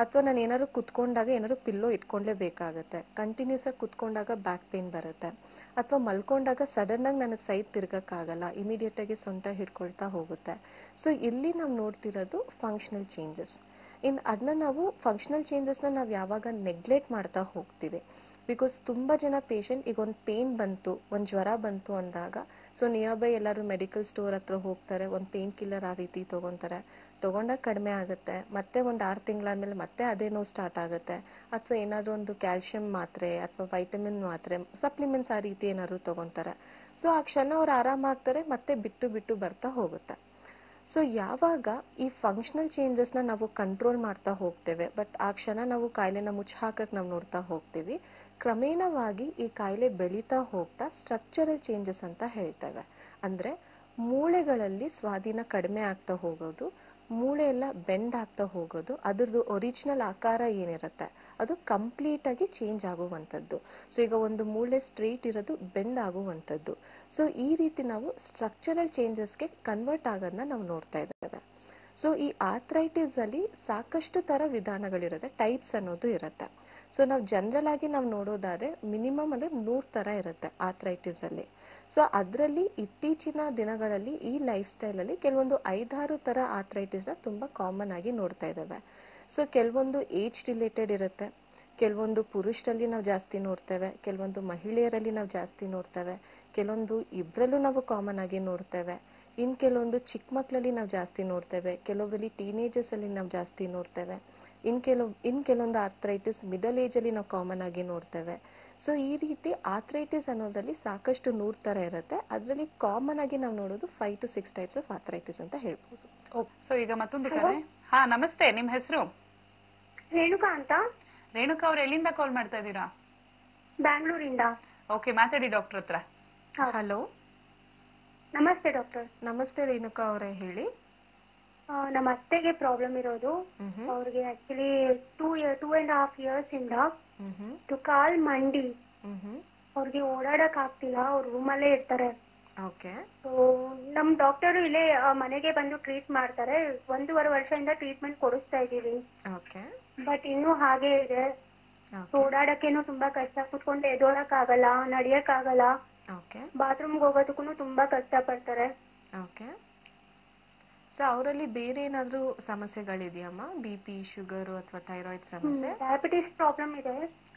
ಅಥವಾ ನಾನು ಏನಾದ್ರು ಕುತ್ಕೊಂಡಾಗ ಏನಾದ್ರು ಪಿಲ್ಲೋ ಇಟ್ಕೊಂಡ್ಲೇಬೇಕಾಗತ್ತೆ, ಕಂಟಿನ್ಯೂಸ್ ಆಗಿ ಕುತ್ಕೊಂಡಾಗ ಬ್ಯಾಕ್ ಪೇನ್ ಬರುತ್ತೆ, ಅಥವಾ ಮಲ್ಕೊಂಡಾಗ ಸಡನ್ ಆಗಿ ನನಗೆ ಸೈಡ್ ತಿರ್ಗಕ್ಕಾಗಲ್ಲ, ಇಮಿಡಿಯೇಟ್ ಆಗಿ ಸೊಂಟ ಹಿಡ್ಕೊಳ್ತಾ ಹೋಗುತ್ತೆ. ಸೊ ಇಲ್ಲಿ ನಾವು ನೋಡ್ತಿರೋದು ಫಂಕ್ಷನಲ್ ಚೇಂಜಸ್. ಅದನ್ನ ನಾವು ಫಂಕ್ಷನಲ್ ಚೇಂಜಸ್ನ ನಾವು ಯಾವಾಗ ನೆಗ್ಲೆಕ್ಟ್ ಮಾಡ್ತಾ ಹೋಗ್ತೀವಿ, ಬಿಕಾಸ್ ತುಂಬಾ ಜನ ಪೇಷಂಟ್ ಈಗ ಒಂದು ಪೇನ್ ಬಂತು, ಒಂದು ಜ್ವರ ಬಂತು ಅಂದಾಗ ಸೊ ನಿಯರ್ ಬೈ ಎಲ್ಲರೂ ಮೆಡಿಕಲ್ ಸ್ಟೋರ್ ಹತ್ರ ಹೋಗ್ತಾರೆ, ಒಂದು ಪೇನ್ ಕಿಲ್ಲರ್ ಆ ರೀತಿ ತಗೊಂಡಾಗ ಕಡಿಮೆ ಆಗುತ್ತೆ, ಮತ್ತೆ ಒಂದು 6 ತಿಂಗಳಾದ್ಮೇಲೆ ಮತ್ತೆ ಅದೇ ನೋವು ಸ್ಟಾರ್ಟ್ ಆಗುತ್ತೆ, ಅಥವಾ ಏನಾದ್ರು ಒಂದು ಕ್ಯಾಲ್ಸಿಯಂ ಮಾತ್ರೆ ಅಥವಾ ವೈಟಮಿನ್ ಮಾತ್ರೆ ಸಪ್ಲಿಮೆಂಟ್ಸ್ ಆ ರೀತಿ ಏನಾದ್ರು ತಗೊಂತಾರೆ. ಸೊ ಆ ಕ್ಷಣ ಅವ್ರು ಆರಾಮಾಗ್ತಾರೆ, ಮತ್ತೆ ಬಿಟ್ಟು ಬಿಟ್ಟು ಬರ್ತಾ ಹೋಗುತ್ತೆ. ಸೊ ಯಾವಾಗ ಈ ಫಂಕ್ಷನಲ್ ಚೇಂಜಸ್ನ ನಾವು ಕಂಟ್ರೋಲ್ ಮಾಡ್ತಾ ಹೋಗ್ತೇವೆ, ಬಟ್ ಆ ಕ್ಷಣ ನಾವು ಕಾಯಿಲೆನ ಮುಚ್ಚಿ ಹಾಕಕ್ ನಾವು ನೋಡ್ತಾ ಹೋಗ್ತೀವಿ, ಕ್ರಮೇಣವಾಗಿ ಈ ಕಾಯಿಲೆ ಬೆಳೀತಾ ಹೋಗ್ತಾ ಸ್ಟ್ರಕ್ಚರಲ್ ಚೇಂಜಸ್ ಅಂತ ಹೇಳ್ತೇವೆ. ಅಂದ್ರೆ ಮೂಳೆಗಳಲ್ಲಿ ಸ್ವಾಧೀನ ಕಡಿಮೆ ಆಗ್ತಾ ಹೋಗೋದು, ಮೂಳೆ ಎಲ್ಲ ಬೆಂಡ್ ಆಗ್ತಾ ಹೋಗೋದು, ಅದ್ರದ್ದು ಒರಿಜಿನಲ್ ಆಕಾರ ಏನಿರುತ್ತೆ ಅದು ಕಂಪ್ಲೀಟ್ ಆಗಿ ಚೇಂಜ್ ಆಗುವಂಥದ್ದು. ಸೊ ಈಗ ಒಂದು ಮೂಳೆ ಸ್ಟ್ರೈಟ್ ಇರೋದು ಬೆಂಡ್ ಆಗುವಂಥದ್ದು. ಸೊ ಈ ರೀತಿ ನಾವು ಸ್ಟ್ರಕ್ಚರಲ್ ಚೇಂಜಸ್ಗೆ ಕನ್ವರ್ಟ್ ಆಗೋದನ್ನ ನಾವು ನೋಡ್ತಾ ಇದ್ದೇವೆ. ಸೊ ಈ ಆಥ್ರೈಟಿಸ್ ಅಲ್ಲಿ ಸಾಕಷ್ಟು ತರ ವಿಧಾನಗಳಿರುತ್ತೆ, ಟೈಪ್ಸ್ ಅನ್ನೋದು ಇರುತ್ತೆ. ಸೊ ನಾವು ಜನರಲ್ ಆಗಿ ನಾವು ನೋಡೋದಾದ್ರೆ ಮಿನಿಮಮ್ ಅಂದ್ರೆ 100 ತರ ಇರುತ್ತೆ ಆಥ್ರೈಟಿಸ್ ಅಲ್ಲಿ. ಸೊ ಅದರಲ್ಲಿ ಇತ್ತೀಚಿನ ದಿನಗಳಲ್ಲಿ ಈ ಲೈಫ್ ಸ್ಟೈಲ್ ಅಲ್ಲಿ ಕೆಲವೊಂದು 5-6 ತರ ಆಥ್ರೈಟಿಸ್ ನ ತುಂಬಾ ಕಾಮನ್ ಆಗಿ ನೋಡ್ತಾ ಇದ್ದಾವೆ. ಸೊ ಕೆಲವೊಂದು ಏಜ್ ರಿಲೇಟೆಡ್ ಇರುತ್ತೆ, ಕೆಲವೊಂದು ಪುರುಷರಲ್ಲಿ ನಾವು ಜಾಸ್ತಿ ನೋಡ್ತೇವೆ, ಕೆಲವೊಂದು ಮಹಿಳೆಯರಲ್ಲಿ ನಾವು ಜಾಸ್ತಿ ನೋಡ್ತೇವೆ, ಕೆಲವೊಂದು ಇಬ್ಬರಲ್ಲೂ ನಾವು ಕಾಮನ್ ಆಗಿ ನೋಡ್ತೇವೆ, ಇನ್ ಕೆಲವೊಂದು ಚಿಕ್ಕ ಮಕ್ಕಳಲ್ಲಿ ನಾವು ಜಾಸ್ತಿ ನೋಡ್ತೇವೆ, ಕೆಲವೊಬ್ಬರಲ್ಲಿ ಟೀನೇಜರ್ಸ್ ಅಲ್ಲಿ ನಾವು ಜಾಸ್ತಿ ನೋಡ್ತೇವೆ, ಇನ್ ಕೆಲವೊಂದು ಆರ್ಥ್ರೈಟಿಸ್ ಮಿಡಲ್ ಏಜ್ ಅಲ್ಲಿ ನಾವು ಕಾಮನ್ ಆಗಿ ನೋಡ್ತೇವೆ. ಸೊ ಈ ರೀತಿ ಆಥ್ರೈಟಿಸ್ ಅನ್ನೋದ್ರಲ್ಲಿ ಸಾಕಷ್ಟು 100 ತರ ಇರುತ್ತೆ. ಅದರಲ್ಲಿ ಕಾಮನ್ ಆಗಿ ನಾವು ನೋಡೋದು 5 to 6 ಟೈಪ್ಸ್ ಆಫ್ ಆಥ್ರೈಟಿಸ್ ಅಂತ ಹೇಳ್ಬೋದು. ಸೊ ಈಗ ಮತ್ತೊಂದು ಕರೆ. ಹಾ ನಮಸ್ತೆ, ನಿಮ್ ಹೆಸರು? ರೇಣುಕಾ ಅಂತ. ರೇಣುಕಾ ಅವ್ರು ಎಲ್ಲಿಂದ ಕಾಲ್ ಮಾಡ್ತಾ ಇದ್ದೀರಾ? ಬ್ಯಾಂಗ್ಳೂರಿಂದ. ಓಕೆ, ಮಾತಾಡಿ ಡಾಕ್ಟರ್ ಹತ್ರ. ಹಲೋ, ನಮಸ್ತೆ ಡಾಕ್ಟರ್. ನಮಸ್ತೆ ರೇಣುಕಾ ಅವರೇ, ಹೇಳಿ. ನಮ್ಮ ಅತ್ತೆಗೆ ಪ್ರಾಬ್ಲಮ್ ಇರೋದು. ಅವ್ರಿಗೆ ಆಕ್ಚುಲಿ 2.5 years ಇಂದ ಕಾಲ್ ಮಂಡಿ, ಅವ್ರಿಗೆ ಓಡಾಡಕ್ ಆಗ್ತಿಲ್ಲ, ಅವ್ರ ರೂಮಲ್ಲೇ ಇರ್ತಾರೆ. ನಮ್ ಡಾಕ್ಟರ್ ಇಲ್ಲೇ ಮನೆಗೆ ಬಂದು ಟ್ರೀಟ್ ಮಾಡ್ತಾರೆ. 1.5 ವರ್ಷದಿಂದ ಟ್ರೀಟ್ಮೆಂಟ್ ಕೊಡಿಸ್ತಾ ಇದೀವಿ. ಬಟ್ ಇನ್ನೂ ಹಾಗೆ ಇದೆ. ಓಡಾಡಕ್ಕೇನು ತುಂಬಾ ಕಷ್ಟ, ಕುತ್ಕೊಂಡು ಎದೋಳಕ್ ಆಗಲ್ಲ, ನಡಿಯಕ್ ಆಗಲ್ಲ, ಬಾತ್ರೂಮ್ಗೆ ಹೋಗೋದಕ್ಕೂ ತುಂಬಾ ಕಷ್ಟ ಪಡ್ತಾರೆ. ಸೊ ಅವರಲ್ಲಿ ಬೇರೆ ಏನಾದ್ರೂ ಸಮಸ್ಯೆಗಳಿದೆಯಮ್ಮ? BP, ಶುಗರ್ ಅಥವಾ ಥೈರಾಯ್ಡ್ ಸಮಸ್ಯೆ? ಡಯಾಬಿಟಿಸ್ ಪ್ರಾಬ್ಲಮ್ ಇದೆ.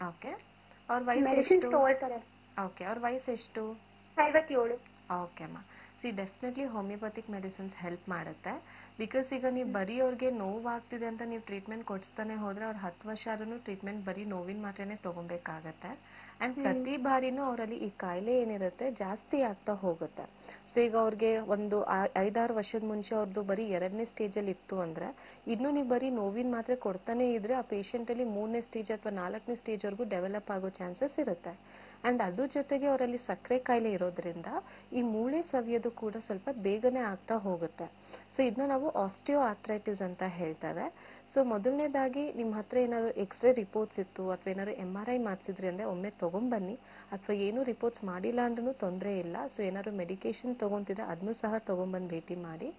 ಓಕೆ, ಅವ್ರ ವಯಸ್ಸು ಎಷ್ಟು? ಓಕೆ, ಅವ್ರ ವಯಸ್ಸು ಎಷ್ಟು? 57. ಓಕೆ ಅಮ್ಮ, ಡೆಫಿನೆಟ್ಲಿ ಹೋಮಿಯೋಪತಿಕ್ ಮೆಡಿಸಿನ್ಸ್ ಹೆಲ್ಪ್ ಮಾಡುತ್ತೆ. ಬಿಕಾಸ್ ಈಗ ನೀವು ಬರೀ ಅವ್ರಿಗೆ ನೋವಾಗ್ತಿದೆ ಅಂತ ನೀವು ಟ್ರೀಟ್ಮೆಂಟ್ ಕೊಡಿಸ್ತಾನೆ ಹೋದ್ರೆ ಅವ್ರು 10 ವರ್ಷ ಆದ್ರೂ ಟ್ರೀಟ್ಮೆಂಟ್ ಬರೀ ನೋವಿನ ಮಾತ್ರೆನೇ ತಗೊಬೇಕಾಗತ್ತೆ. ಅಂಡ್ ಪ್ರತಿ ಬಾರಿನೂ ಅವರಲ್ಲಿ ಈ ಕಾಯಿಲೆ ಏನಿರುತ್ತೆ ಜಾಸ್ತಿ ಆಗ್ತಾ ಹೋಗುತ್ತೆ. ಸೊ ಈಗ ಅವ್ರಿಗೆ ಒಂದು 5-6 ವರ್ಷದ ಮುಂಚೆ ಅವ್ರದ್ದು ಬರೀ 2ನೇ ಸ್ಟೇಜ್ ಅಲ್ಲಿ ಇತ್ತು ಅಂದ್ರೆ, ಇನ್ನು ನೀವು ಬರೀ ನೋವಿನ ಮಾತ್ರೆ ಕೊಡ್ತಾನೆ ಇದ್ರೆ ಆ ಪೇಷಂಟ್ ಅಲ್ಲಿ 3ನೇ ಸ್ಟೇಜ್ ಅಥವಾ 4ನೇ ಸ್ಟೇಜ್ ವರೆಗೂ ಡೆವಲಪ್ ಆಗೋ ಚಾನ್ಸಸ್ ಇರುತ್ತೆ. ಅಂಡ್ ಅದ್ರ ಜೊತೆಗೆ ಅವರಲ್ಲಿ ಸಕ್ಕರೆ ಕಾಯಿಲೆ ಇರೋದ್ರಿಂದ ಈ ಮೂಳೆ ಸವಿಯೋದು ಕೂಡ ಸ್ವಲ್ಪ ಬೇಗನೆ ಆಗ್ತಾ ಹೋಗುತ್ತೆ. ಸೊ ಇದನ್ನ ನಾವು ಆಸ್ಟಿಯೋ ಆರ್ಥ್ರೈಟಿಸ್ ಅಂತ ಹೇಳ್ತೇವೆ. ಸೊ ಮೊದಲನೇದಾಗಿ ನಿಮ್ಮ ಹತ್ರ ಏನಾದ್ರು ಎಕ್ಸ್ರೇ ರಿಪೋರ್ಟ್ಸ್ ಇತ್ತು ಅಥವಾ ಏನಾದ್ರು MRI ಮಾಡಿಸಿದ್ರಿ ಅಂದ್ರೆ ಒಮ್ಮೆ ತಗೊಂಡ್ಬನ್ನಿ, ಅಥವಾ ಏನು ರಿಪೋರ್ಟ್ಸ್ ಮಾಡಿಲ್ಲ ಅಂದ್ರೂ ತೊಂದರೆ ಇಲ್ಲ. ಸೊ ಏನಾದ್ರು ಮೆಡಿಕೇಶನ್ ತಗೊಂತಿದ್ರೆ ಅದನ್ನು ಸಹ ತಗೊಂಡ್ಬಂದು ಭೇಟಿ ಮಾಡಿ.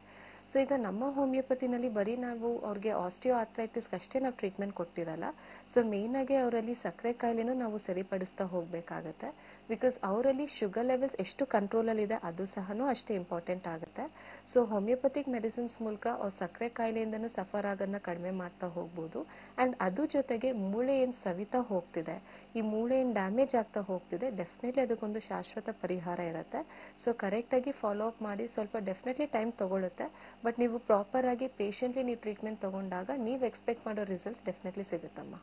ಸೊ ಈಗ ನಮ್ಮ ಹೋಮಿಯೋಪತಿನಲ್ಲಿ ಬರೀ ನಾವು ಅವ್ರಿಗೆ ಆಸ್ಟಿಯೋ ಆರ್ಥ್ರೈಟಿಸ್ ಅಷ್ಟೇ ನಾವು ಟ್ರೀಟ್ಮೆಂಟ್ ಕೊಟ್ಟಿರಲ್ಲ. ಸೊ ಮೇನ್ ಆಗಿ ಅವರಲ್ಲಿ ಸಕ್ಕರೆ ಕಾಯಿಲೆನೂ ನಾವು ಸರಿಪಡಿಸ್ತಾ ಹೋಗ್ಬೇಕಾಗತ್ತೆ. ಬಿಕಾಸ್ ಅವರಲ್ಲಿ ಶುಗರ್ ಲೆವೆಲ್ಸ್ ಎಷ್ಟು ಕಂಟ್ರೋಲ್ ಅಲ್ಲಿ ಇದೆ ಅದು ಸಹ ಅಷ್ಟೇ ಇಂಪಾರ್ಟೆಂಟ್ ಆಗುತ್ತೆ. ಸೊ ಹೋಮಿಯೋಪತಿಕ್ ಮೆಡಿಸಿನ್ಸ್ ಮೂಲಕ ಅವ್ರ ಸಕ್ಕರೆ ಕಾಯಿಲೆಯಿಂದನೂ ಸಫರ್ ಆಗೋದನ್ನ ಕಡಿಮೆ ಮಾಡ್ತಾ ಹೋಗ್ಬೋದು. ಅಂಡ್ ಅದ್ರ ಜೊತೆಗೆ ಮೂಳೆ ಏನ್ ಸವಿತಾ ಹೋಗ್ತಿದೆ, ಈ ಮೂಳೆ ಏನ್ ಡ್ಯಾಮೇಜ್ ಆಗ್ತಾ ಹೋಗ್ತಿದೆ, ಡೆಫಿನೆಟ್ಲಿ ಅದಕ್ಕೊಂದು ಶಾಶ್ವತ ಪರಿಹಾರ ಇರುತ್ತೆ. ಸೊ ಕರೆಕ್ಟ್ ಆಗಿ ಫಾಲೋ ಅಪ್ ಮಾಡಿ, ಸ್ವಲ್ಪ ಡೆಫಿನೆಟ್ಲಿ ಟೈಮ್ ತಗೊಳುತ್ತೆ, ಬಟ್ ನೀವು ಪ್ರಾಪರ್ ಆಗಿ ಪೇಷಂಟ್ಲಿ ನೀವು ಟ್ರೀಟ್ಮೆಂಟ್ ತಗೊಂಡಾಗ ನೀವು ಎಕ್ಸ್ಪೆಕ್ಟ್ ಮಾಡೋ ರಿಸಲ್ಟ್ಸ್ ಡೆಫಿನೆಟ್ಲಿ ಸಿಗುತ್ತಮ್ಮ.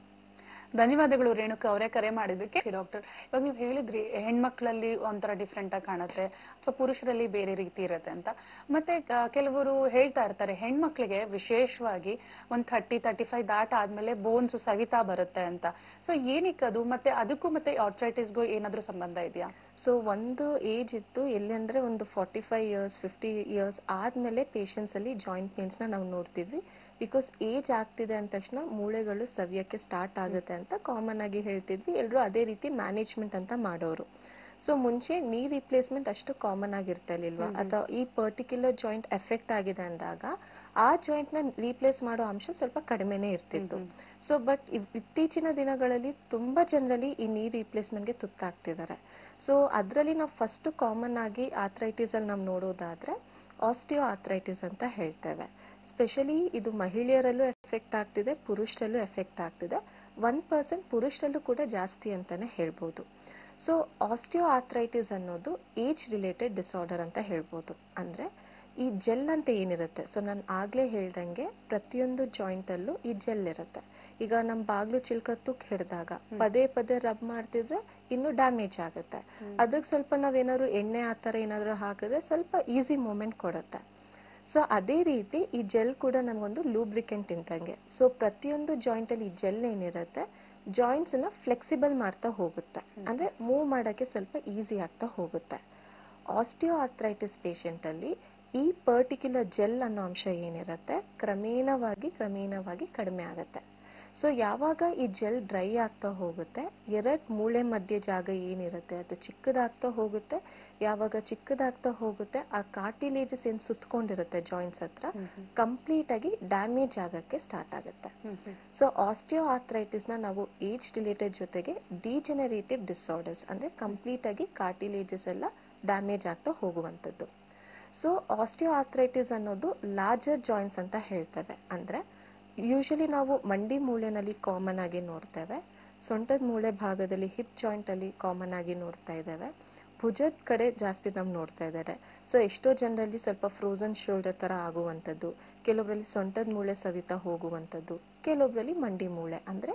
ಧನ್ಯವಾದಗಳು ರೇಣುಕಾ ಅವರೇ ಕರೆ ಮಾಡಿದ್ದಕ್ಕೆ. ಡಾಕ್ಟರ್, ಇವಾಗ ನೀವು ಹೇಳಿದ್ರಿ ಹೆಣ್ಮಕ್ಳಲ್ಲಿ ಒಂಥರ ಡಿಫ್ರೆಂಟ್ ಆಗಿ ಕಾಣುತ್ತೆ ಅಥವಾ ಪುರುಷರಲ್ಲಿ ಬೇರೆ ರೀತಿ ಇರುತ್ತೆ ಅಂತ. ಮತ್ತೆ ಕೆಲವರು ಹೇಳ್ತಾ ಇರ್ತಾರೆ ಹೆಣ್ಮಕ್ಳಿಗೆ ವಿಶೇಷವಾಗಿ ಒಂದು 30-35 ದಾಟ ಆದ್ಮೇಲೆ ಬೋನ್ಸ್ ಸವಿತಾ ಬರುತ್ತೆ ಅಂತ. ಸೊ ಏನಕ್ಕೆ ಅದು, ಮತ್ತೆ ಅದಕ್ಕೂ ಮತ್ತೆ ಆರ್ಥ್ರೈಟಿಸ್ಗೂ ಏನಾದ್ರೂ ಸಂಬಂಧ ಇದೆಯಾ? ಸೊ ಒಂದು ಏಜ್ ಇತ್ತು ಎಲ್ಲಿ ಅಂದ್ರೆ ಒಂದು 45 years 50 years ಆದ್ಮೇಲೆ ಪೇಷಂಟ್ಸ್ ಅಲ್ಲಿ ಜಾಯಿಂಟ್ ಪೇನ್ಸ್ ನಾವು ನೋಡ್ತಿದ್ವಿ. ಬಿಕಾಸ್ ಏಜ್ ಆಗ್ತಿದೆ ಅಂದ ತಕ್ಷಣ ಮೂಳೆಗಳು ಸವಿಯಕ್ಕೆ ಸ್ಟಾರ್ಟ್ ಆಗುತ್ತೆ ಅಂತ ಕಾಮನ್ ಆಗಿ ಹೇಳ್ತಿದ್ವಿ. ಎಲ್ಲರೂ ಅದೇ ರೀತಿ ಮ್ಯಾನೇಜ್ಮೆಂಟ್ ಅಂತ ಮಾಡೋರು. ಸೊ ಮುಂಚೆ ನೀ ರಿಪ್ಲೇಸ್ಮೆಂಟ್ ಅಷ್ಟು ಕಾಮನ್ ಆಗಿರ್ತಾ ಇಲ್ವಾ, ಅಥವಾ ಈ ಪರ್ಟಿಕ್ಯುಲರ್ ಜಾಯಿಂಟ್ ಎಫೆಕ್ಟ್ ಆಗಿದೆ ಅಂದಾಗ ಆ ಜಾಯಿಂಟ್ ನ ರೀಪ್ಲೇಸ್ ಮಾಡೋ ಅಂಶ ಸ್ವಲ್ಪ ಕಡಿಮೆನೆ ಇರ್ತಿತ್ತು. ಸೊ ಬಟ್ ಇತ್ತೀಚಿನ ದಿನಗಳಲ್ಲಿ ತುಂಬಾ ಜನರಲ್ಲಿ ಈ ನೀ ರಿಪ್ಲೇಸ್ಮೆಂಟ್ ಗೆ ತುತ್ತಾಗ್ತಿದ್ದಾರೆ. ಸೊ ಅದರಲ್ಲಿ ನಾವು ಫಸ್ಟ್ ಕಾಮನ್ ಆಗಿ ಆರ್ಥ್ರೈಟಿಸ್ ಅಲ್ಲಿ ನಾವು ನೋಡೋದಾದ್ರೆ ಆಸ್ಟಿಯೋ ಆರ್ಥ್ರೈಟಿಸ್ ಅಂತ ಹೇಳ್ತೇವೆ. ಸ್ಪೆಷಲಿ ಇದು ಮಹಿಳೆಯರಲ್ಲೂ ಎಫೆಕ್ಟ್ ಆಗ್ತಿದೆ, ಪುರುಷರಲ್ಲೂ ಎಫೆಕ್ಟ್ ಆಗ್ತಿದೆ. 1% ಪುರುಷರಲ್ಲೂ ಕೂಡ ಜಾಸ್ತಿ ಅಂತಾನೆ ಹೇಳ್ಬೋದು. ಸೊ ಆಸ್ಟಿಯೋ ಆರ್ಥ್ರೈಟಿಸ್ ಅನ್ನೋದು ಏಜ್ ರಿಲೇಟೆಡ್ ಡಿಸಾರ್ಡರ್ ಅಂತ ಹೇಳ್ಬೋದು. ಅಂದ್ರೆ ಈ ಜೆಲ್ ಅಂತ ಏನಿರುತ್ತೆ, ಸೊ ನಾನು ಆಗ್ಲೇ ಹೇಳ್ದಂಗೆ ಪ್ರತಿಯೊಂದು ಜಾಯಿಂಟ್ ಅಲ್ಲೂ ಈ ಜೆಲ್ ಇರುತ್ತೆ. ಈಗ ನಮ್ ಬಾಗ್ಲು ಚಿಲ್ಕತ್ತು ಹಿಡಿದಾಗ ಪದೇ ಪದೇ ರಬ್ ಮಾಡ್ತಿದ್ರೆ ಇನ್ನು ಡ್ಯಾಮೇಜ್ ಆಗುತ್ತೆ. ಅದಕ್ಕೆ ಸ್ವಲ್ಪ ನಾವೇನಾದ್ರು ಎಣ್ಣೆ ಆತರ ಏನಾದ್ರು ಹಾಕಿದ್ರೆ ಸ್ವಲ್ಪ ಈಸಿ ಮೂವ್ಮೆಂಟ್ ಕೊಡುತ್ತೆ. ಸೊ ಅದೇ ರೀತಿ ಈ ಜೆಲ್ ಕೂಡ ನಮಗೊಂದು ಲೂಬ್ರಿಕೆಂಟ್ ಇದ್ದಂಗೆ. ಸೊ ಪ್ರತಿಯೊಂದು ಜಾಯಿಂಟ್ ಅಲ್ಲಿ ಈ ಜೆಲ್ ಏನಿರುತ್ತೆ ಜಾಯಿಂಟ್ಸ್ ನ ಫ್ಲೆಕ್ಸಿಬಲ್ ಮಾಡ್ತಾ ಹೋಗುತ್ತೆ, ಅಂದ್ರೆ ಮೂವ್ ಮಾಡಕ್ಕೆ ಸ್ವಲ್ಪ ಈಸಿ ಆಗ್ತಾ ಹೋಗುತ್ತೆ. ಆಸ್ಟಿಯೋ ಆರ್ಥ್ರೈಟಿಸ್ ಪೇಷಂಟ್ ಅಲ್ಲಿ ಈ ಪರ್ಟಿಕ್ಯುಲರ್ ಜೆಲ್ ಅನ್ನೋ ಅಂಶ ಏನಿರುತ್ತೆ ಕ್ರಮೇಣವಾಗಿ ಕಡಿಮೆ ಆಗುತ್ತೆ. ಸೊ ಯಾವಾಗ ಈ ಜೆಲ್ ಡ್ರೈ ಆಗ್ತಾ ಹೋಗುತ್ತೆ, ಎರಡು ಮೂಳೆ ಮಧ್ಯೆ ಜಾಗ ಏನಿರುತ್ತೆ ಅದು ಚಿಕ್ಕದಾಗ್ತಾ ಹೋಗುತ್ತೆ. ಯಾವಾಗ ಚಿಕ್ಕದಾಗ್ತಾ ಹೋಗುತ್ತೆ, ಆ ಕಾರ್ಟಿಲೇಜಸ್ ಏನ್ ಸುತ್ತಕೊಂಡಿರುತ್ತೆ ಜಾಯಿಂಟ್ಸ್ ಹತ್ರ ಕಂಪ್ಲೀಟ್ ಆಗಿ ಡ್ಯಾಮೇಜ್ ಆಗಕ್ಕೆ ಸ್ಟಾರ್ಟ್ ಆಗುತ್ತೆ. ಸೊ ಆಸ್ಟಿಯೋ ಆರ್ಥ್ರೈಟಿಸ್ ನ ನಾವು ಏಜ್ ರಿಲೇಟೆಡ್ ಜೊತೆಗೆ ಡಿಜೆನರೇಟಿವ್ ಡಿಸಾರ್ಡರ್ಸ್ ಅಂದ್ರೆ ಕಂಪ್ಲೀಟ್ ಆಗಿ ಕಾರ್ಟಿಲೇಜಸ್ ಎಲ್ಲ ಡ್ಯಾಮೇಜ್ ಆಗ್ತಾ ಹೋಗುವಂಥದ್ದು. ಸೊ ಆಸ್ಟಿಯೋ ಆರ್ಥ್ರೈಟಿಸ್ ಅನ್ನೋದು ಲಾರ್ಜರ್ ಜಾಯಿಂಟ್ಸ್ ಅಂತ ಹೇಳ್ತೇವೆ. ಅಂದ್ರೆ ಯೂಶಲಿ ನಾವು ಮಂಡಿ ಮೂಳೆನಲ್ಲಿ ಕಾಮನ್ ಆಗಿ ನೋಡ್ತೇವೆ, ಸೊಂಟದ ಮೂಳೆ ಭಾಗದಲ್ಲಿ ಹಿಪ್ ಜಾಯಿಂಟ್ ಅಲ್ಲಿ ಕಾಮನ್ ಆಗಿ ನೋಡ್ತಾ ಇದ್ದೇವೆ, ಭುಜದ ಕಡೆ ಜಾಸ್ತಿ ನಾವು ನೋಡ್ತಾ ಇದ್ದಾರೆ. ಸೊ ಎಷ್ಟೋ ಜನರಲ್ಲಿ ಸ್ವಲ್ಪ ಫ್ರೋಸನ್ ಶೋಲ್ಡರ್ ತರ ಆಗುವಂಥದ್ದು, ಕೆಲವೊಬ್ಬರಲ್ಲಿ ಸೊಂಟದ ಮೂಳೆ ಸವಿತಾ ಹೋಗುವಂಥದ್ದು, ಕೆಲವೊಬ್ಬರಲ್ಲಿ ಮಂಡಿ ಮೂಳೆ ಅಂದ್ರೆ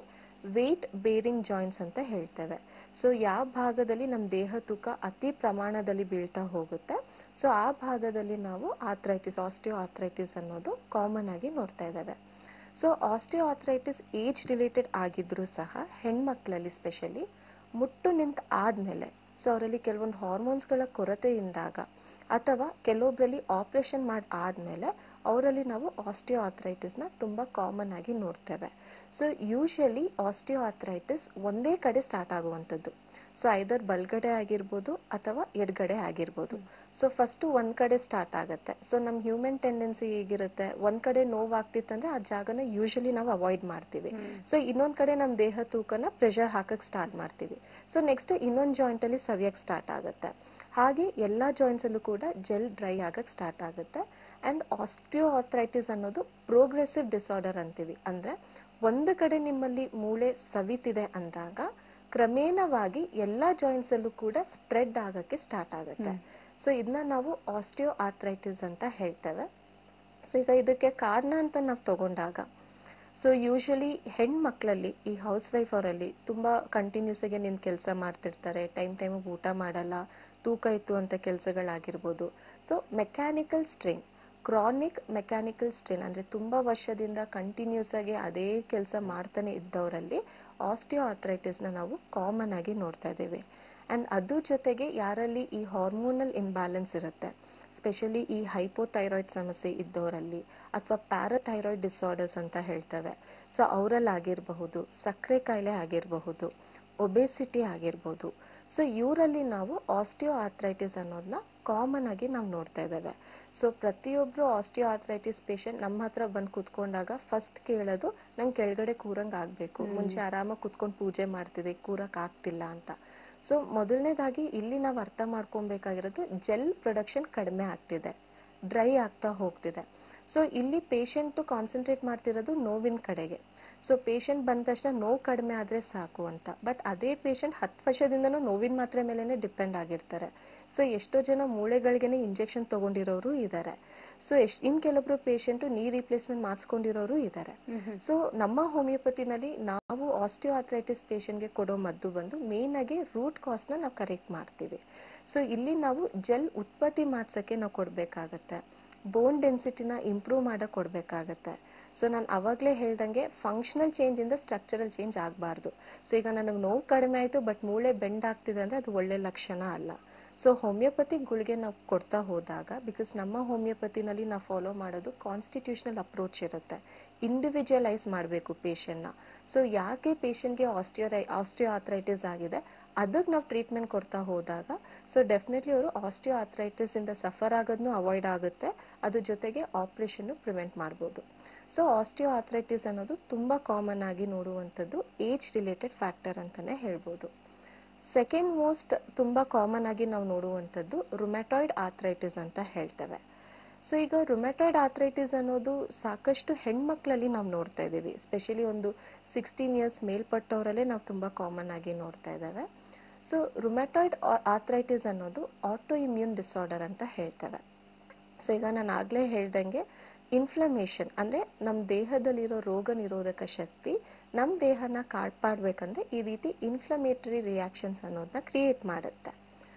ವೇಟ್ ಬೇರಿಂಗ್ ಜಾಯಿಂಟ್ಸ್ ಅಂತ ಹೇಳ್ತೇವೆ. ಸೊ ಯಾವ ಭಾಗದಲ್ಲಿ ನಮ್ಮ ದೇಹ ತೂಕ ಅತಿ ಪ್ರಮಾಣದಲ್ಲಿ ಬೀಳ್ತಾ ಹೋಗುತ್ತೆ, ಸೊ ಆ ಭಾಗದಲ್ಲಿ ನಾವು ಆರ್ಥ್ರೈಟಿಸ್, ಆಸ್ಟಿಯೋ ಆರ್ಥ್ರೈಟಿಸ್ ಅನ್ನೋದು ಕಾಮನ್ ಆಗಿ ನೋಡ್ತಾ ಇದ್ದೇವೆ. So osteo arthritis age related ಆಗಿದ್ರೂ ಸಹ ಹೆಣ್ಮಕ್ಳಲ್ಲಿ ಸ್ಪೆಷಲಿ ಮುಟ್ಟು ನಿಂತ ಆದ್ಮೇಲೆ, ಸೊ ಅವರಲ್ಲಿ ಕೆಲವೊಂದು ಹಾರ್ಮೋನ್ಸ್ಗಳ ಕೊರತೆಯಿಂದಾಗ ಅಥವಾ ಕೆಲವೊಬ್ಬರಲ್ಲಿ ಆಪರೇಷನ್ ಮಾಡಿ ಆದ್ಮೇಲೆ ಅವರಲ್ಲಿ ನಾವು ಆಸ್ಟಿಯೋ ಆರ್ಥ್ರೈಟಿಸ್ ನ ತುಂಬಾ ಕಾಮನ್ ಆಗಿ ನೋಡ್ತೇವೆ. ಸೊ ಯೂಶಲಿ ಆಸ್ಟಿಯೋ ಆರ್ಥ್ರೈಟಿಸ್ ಒಂದೇ ಕಡೆ ಸ್ಟಾರ್ಟ್ ಆಗುವಂಥದ್ದು. ಸೊ ಐದರ್ ಬಲ್ಗಡೆ ಆಗಿರ್ಬೋದು ಅಥವಾ ಎಡಗಡೆ ಆಗಿರ್ಬೋದು. ಸೊ ಫಸ್ಟ್ ಒಂದ್ ಕಡೆ ಸ್ಟಾರ್ಟ್ ಆಗುತ್ತೆ. ಸೊ ನಮ್ ಹ್ಯೂಮನ್ ಟೆಂಡೆನ್ಸಿ ಹೇಗಿರುತ್ತೆ, ಒಂದ್ ಕಡೆ ನೋವಾಗ್ತಿತ್ತಂದ್ರೆ ಆ ಜಾಗನ ಯೂಶಲಿ ನಾವು ಅವಾಯ್ಡ್ ಮಾಡ್ತೀವಿ. ಸೊ ಇನ್ನೊಂದ್ ಕಡೆ ನಮ್ ದೇಹ ತೂಕನ ಪ್ರೆಷರ್ ಹಾಕಕ್ ಸ್ಟಾರ್ಟ್ ಮಾಡ್ತೀವಿ. ಸೊ ನೆಕ್ಸ್ಟ್ ಇನ್ನೊಂದ್ ಜಾಯಿಂಟ್ ಅಲ್ಲಿ ಸವಿಯಕ್ ಸ್ಟಾರ್ಟ್ ಆಗುತ್ತೆ. ಹಾಗೆ ಎಲ್ಲಾ ಜಾಯಿಂಟ್ಸ್ ಅಲ್ಲೂ ಕೂಡ ಜೆಲ್ ಡ್ರೈ ಆಗಕ್ ಸ್ಟಾರ್ಟ್ ಆಗುತ್ತೆ. ಅಂಡ್ ಆಸ್ಟಿಯೋ ಆರ್ಥ್ರೈಟಿಸ್ ಅನ್ನೋದು ಪ್ರೋಗ್ರೆಸಿವ್ ಡಿಸಾರ್ಡರ್ ಅಂತೀವಿ. ಅಂದ್ರೆ ಒಂದು ಕಡೆ ನಿಮ್ಮಲ್ಲಿ ಮೂಳೆ ಸವಿತಿದೆ ಅಂದಾಗ ಕ್ರಮೇಣವಾಗಿ ಎಲ್ಲಾ ಜಾಯಿಂಟ್ಸ್ ಅಲ್ಲೂ ಕೂಡ ಸ್ಪ್ರೆಡ್ ಆಗಕ್ಕೆ ಸ್ಟಾರ್ಟ್ ಆಗುತ್ತೆ. ಸೊ ಇದನ್ನ ನಾವು ಆಸ್ಟಿಯೋ ಆರ್ಥ್ರೈಟಿಸ್ ಅಂತ ಹೇಳ್ತೇವೆ. ಸೊ ಈಗ ಇದಕ್ಕೆ ಕಾರಣ ಅಂತ ನಾವು ತಗೊಂಡಾಗ, ಸೊ ಯೂಶಲಿ ಹೆಣ್ಮಕ್ಳಲ್ಲಿ ಈ ಹೌಸ್ ವೈಫ್ ಅವರಲ್ಲಿ ತುಂಬಾ ಕಂಟಿನ್ಯೂಸ್ ಆಗಿ ನಿನ್ ಕೆಲಸ ಮಾಡ್ತಿರ್ತಾರೆ, ಟೈಮ್ ಊಟ ಮಾಡಲ್ಲ, ತೂಕ ಇತ್ತು ಅಂತ ಕೆಲಸಗಳಾಗಿರ್ಬೋದು. So mechanical strain, chronic mechanical strain ಅಂದ್ರೆ ತುಂಬಾ ವರ್ಷದಿಂದ ಕಂಟಿನ್ಯೂಸ್ ಆಗಿ ಅದೇ ಕೆಲಸ ಮಾಡ್ತಾನೆ ಇದ್ದವರಲ್ಲಿ ಆಸ್ಟಿಯೋ ಆರ್ಥ್ರೈಟಿಸ್ ನ ನಾವು ಕಾಮನ್ ಆಗಿ ನೋಡ್ತಾ ಇದ್ದೇವೆ. ಅಂಡ್ ಅದ್ರ ಜೊತೆಗೆ ಯಾರಲ್ಲಿ ಈ ಹಾರ್ಮೋನಲ್ ಇಂಬ್ಯಾಲೆನ್ಸ್ ಇರುತ್ತೆ, ಸ್ಪೆಷಲಿ ಈ ಹೈಪೋಥೈರಾಯ್ಡ್ ಸಮಸ್ಯೆ ಇದ್ದವರಲ್ಲಿ ಅಥವಾ ಪ್ಯಾರಾಥೈರಾಯ್ಡ್ ಡಿಸಾರ್ಡರ್ಸ್ ಅಂತ ಹೇಳ್ತೇವೆ. ಸೊ ಅವರಲ್ಲಿ ಆಗಿರಬಹುದು, ಸಕ್ಕರೆ ಕಾಯಿಲೆ ಆಗಿರಬಹುದು, ಒಬೆಸಿಟಿ ಆಗಿರ್ಬೋದು. ಸೊ ಇವರಲ್ಲಿ ನಾವು ಆಸ್ಟಿಯೋ ಆರ್ಥ್ರೈಟಿಸ್ ಅನ್ನೋದನ್ನ ಕಾಮನ್ ಆಗಿ ನಾವು ನೋಡ್ತಾ ಇದ್ದೇವೆ. ಸೊ ಪ್ರತಿಯೊಬ್ರು ಆಸ್ಟಿಯೋ ಆರ್ಥ್ರೈಟಿಸ್ ಪೇಷಂಟ್ ನಮ್ಮ ಹತ್ರ ಬಂದು ಕುತ್ಕೊಂಡಾಗ ಫಸ್ಟ್ ಕೇಳೋದು ನಂಗೆ ಕೆಳಗಡೆ ಕೂರಂಗ್ ಆಗ್ಬೇಕು, ಮುಂಚೆ ಆರಾಮಾಗಿ ಕುತ್ಕೊಂಡು ಪೂಜೆ ಮಾಡ್ತಿದೆ, ಕೂರಕ್ ಆಗ್ತಿಲ್ಲ ಅಂತ. ಸೊ ಮೊದಲನೇದಾಗಿ ಇಲ್ಲಿ ನಾವು ಅರ್ಥ ಮಾಡ್ಕೊಬೇಕಾಗಿರೋದು ಜೆಲ್ ಪ್ರೊಡಕ್ಷನ್ ಕಡಿಮೆ ಆಗ್ತಿದೆ, ಡ್ರೈ ಆಗ್ತಾ ಹೋಗ್ತಿದೆ. ಸೊ ಇಲ್ಲಿ ಪೇಷಂಟ್ ಕಾನ್ಸಂಟ್ರೇಟ್ ಮಾಡ್ತಿರೋದು ನೋವಿನ ಕಡೆಗೆ. ಸೊ ಪೇಷಂಟ್ ಬಂದ ತಕ್ಷಣ ನೋವು ಕಡಿಮೆ ಆದ್ರೆ ಸಾಕು ಅಂತ. ಬಟ್ ಅದೇ ಪೇಷಂಟ್ 10 ವರ್ಷದಿಂದನೂ ನೋವಿನ ಮಾತ್ರೆ ಮೇಲೆನೆ ಡಿಪೆಂಡ್ ಆಗಿರ್ತಾರೆ. ಸೊ ಎಷ್ಟೋ ಜನ ಮೂಳೆಗಳಿಗೆನೆ ಇಂಜೆಕ್ಷನ್ ತಗೊಂಡಿರೋರು ಇದ್ದಾರೆ. ಸೊ ಇನ್ ಕೆಲವೊಬ್ರು ಪೇಷಂಟ್ ನೀ ರಿಪ್ಲೇಸ್ಮೆಂಟ್ ಮಾಡಿಸ್ಕೊಂಡಿರೋರು ಇದ್ದಾರೆ. ಸೊ ನಮ್ಮ ಹೋಮಿಯೋಪತಿನಲ್ಲಿ ನಾವು ಆಸ್ಟಿಯೋ ಆರ್ಥ್ರೈಟಿಸ್ ಪೇಷಂಟ್ಗೆ ಕೊಡೋ ಮದ್ದು ಬಂದು ಮೇನ್ ಆಗಿ ರೂಟ್ ಕಾಸ್ ನ ನಾವು ಕರೆಕ್ಟ್ ಮಾಡ್ತೀವಿ. ಸೊ ಇಲ್ಲಿ ನಾವು ಜೆಲ್ ಉತ್ಪತ್ತಿ ಮಾಡ್ಸಕ್ಕೆ ನಾವು ಕೊಡ್ಬೇಕಾಗತ್ತೆ, ಬೋನ್ ಡೆನ್ಸಿಟಿನ ಇಂಪ್ರೂವ್ ಮಾಡಕ್ ಕೊಡ್ಬೇಕಾಗತ್ತೆ. ಸೊ ನಾನು ಅವಾಗ್ಲೇ ಹೇಳ್ದಂಗೆ ಫಂಕ್ಷನಲ್ ಚೇಂಜ್ ಇಂದ ಸ್ಟ್ರಕ್ಚರಲ್ ಚೇಂಜ್ ಆಗಬಾರ್ದು. ಸೊ ಈಗ ನನಗೆ ನೋವು ಕಡಿಮೆ ಆಯ್ತು ಬಟ್ ಮೂಳೆ ಬೆಂಡ್ ಆಗ್ತಿದೆ ಅಂದ್ರೆ ಅದು ಒಳ್ಳೆ ಲಕ್ಷಣ ಅಲ್ಲ. ಸೊ ಹೋಮಿಯೋಪತಿ ಗುಳಿಗೆ ನಾವು ಕೊಡ್ತಾ ಹೋದಾಗ, ಬಿಕಾಸ್ ನಮ್ಮ ಹೋಮಿಯೋಪತಿನಲ್ಲಿ ನಾವು ಫಾಲೋ ಮಾಡೋದು ಕಾನ್ಸ್ಟಿಟ್ಯೂಷನಲ್ ಅಪ್ರೋಚ್ ಇರುತ್ತೆ, ಇಂಡಿವಿಜುವಲೈಸ್ ಮಾಡಬೇಕು ಪೇಷಂಟ್ನ. ಸೊ ಯಾಕೆ ಪೇಷಂಟ್ಗೆ ಆಸ್ಟಿಯೋ ಆರ್ಥ್ರೈಟಿಸ್ ಆಗಿದೆ ಅದಕ್ಕೆ ನಾವು ಟ್ರೀಟ್ಮೆಂಟ್ ಕೊಡ್ತಾ ಹೋದಾಗ ಸೊ ಡೆಫಿನೆಟ್ಲಿ ಅವರು ಆಸ್ಟಿಯೋ ಆರ್ಥ್ರೈಟಿಸ್ ಇಂದ ಸಫರ್ ಆಗೋದನ್ನು ಅವಾಯ್ಡ್ ಆಗುತ್ತೆ, ಅದ್ರ ಜೊತೆಗೆ ಆಪರೇಷನ್ ಪ್ರಿವೆಂಟ್ ಮಾಡ್ಬೋದು. ಸೊ ಆಸ್ಟಿಯೋ ಆರ್ಥ್ರೈಟಿಸ್ ಅನ್ನೋದು ತುಂಬಾ ಕಾಮನ್ ಆಗಿ ನೋಡುವಂಥದ್ದು ಏಜ್ ರಿಲೇಟೆಡ್ ಫ್ಯಾಕ್ಟರ್ ಅಂತಾನೆ ಹೇಳ್ಬೋದು. ಸೆಕೆಂಡ್ ಮೋಸ್ಟ್ ತುಂಬಾ ಕಾಮನ್ ಆಗಿ ನಾವು ನೋಡುವಂಥದ್ದು ರುಮ್ಯಾಟಾಯ್ಡ್ ಆರ್ಥ್ರೈಟಿಸ್ ಅಂತ ಹೇಳ್ತೇವೆ. ಸೊ ಈಗ ರುಮ್ಯಾಟಾಯ್ಡ್ ಆರ್ಥ್ರೈಟಿಸ್ ಅನ್ನೋದು ಸಾಕಷ್ಟು ಹೆಣ್ಮಕ್ಳಲ್ಲಿ ನಾವು ನೋಡ್ತಾ ಇದ್ದೀವಿ, ಸ್ಪೆಷಲಿ ಒಂದು 16 ಇಯರ್ಸ್ ಮೇಲ್ಪಟ್ಟವರಲ್ಲೇ ನಾವು ತುಂಬಾ ಕಾಮನ್ ಆಗಿ ನೋಡ್ತಾ ಇದ್ದೇವೆ. ಸೊ ರುಮ್ಯಾಟಾಯ್ಡ್ ಆರ್ಥ್ರೈಟಿಸ್ ಅನ್ನೋದು ಆಟೋ ಇಮ್ಯೂನ್ ಡಿಸಾರ್ಡರ್ ಅಂತ ಹೇಳ್ತೇವೆ. ಸೊ ಈಗ ನಾನು ಆಗ್ಲೇ ಹೇಳ್ದಂಗೆ ಇನ್ಫ್ಲಮೇಷನ್ ಅಂದ್ರೆ ನಮ್ಮ ದೇಹದಲ್ಲಿರೋ ರೋಗ ನಿರೋಧಕ ಶಕ್ತಿ ನಮ್ಮ ದೇಹನ ಕಾಪಾಡಬೇಕಂದ್ರೆ ಈ ರೀತಿ ಇನ್ಫ್ಲಮೇಟರಿ ರಿಯಾಕ್ಷನ್ಸ್ ಅನ್ನೋದನ್ನ ಕ್ರಿಯೇಟ್ ಮಾಡುತ್ತೆ.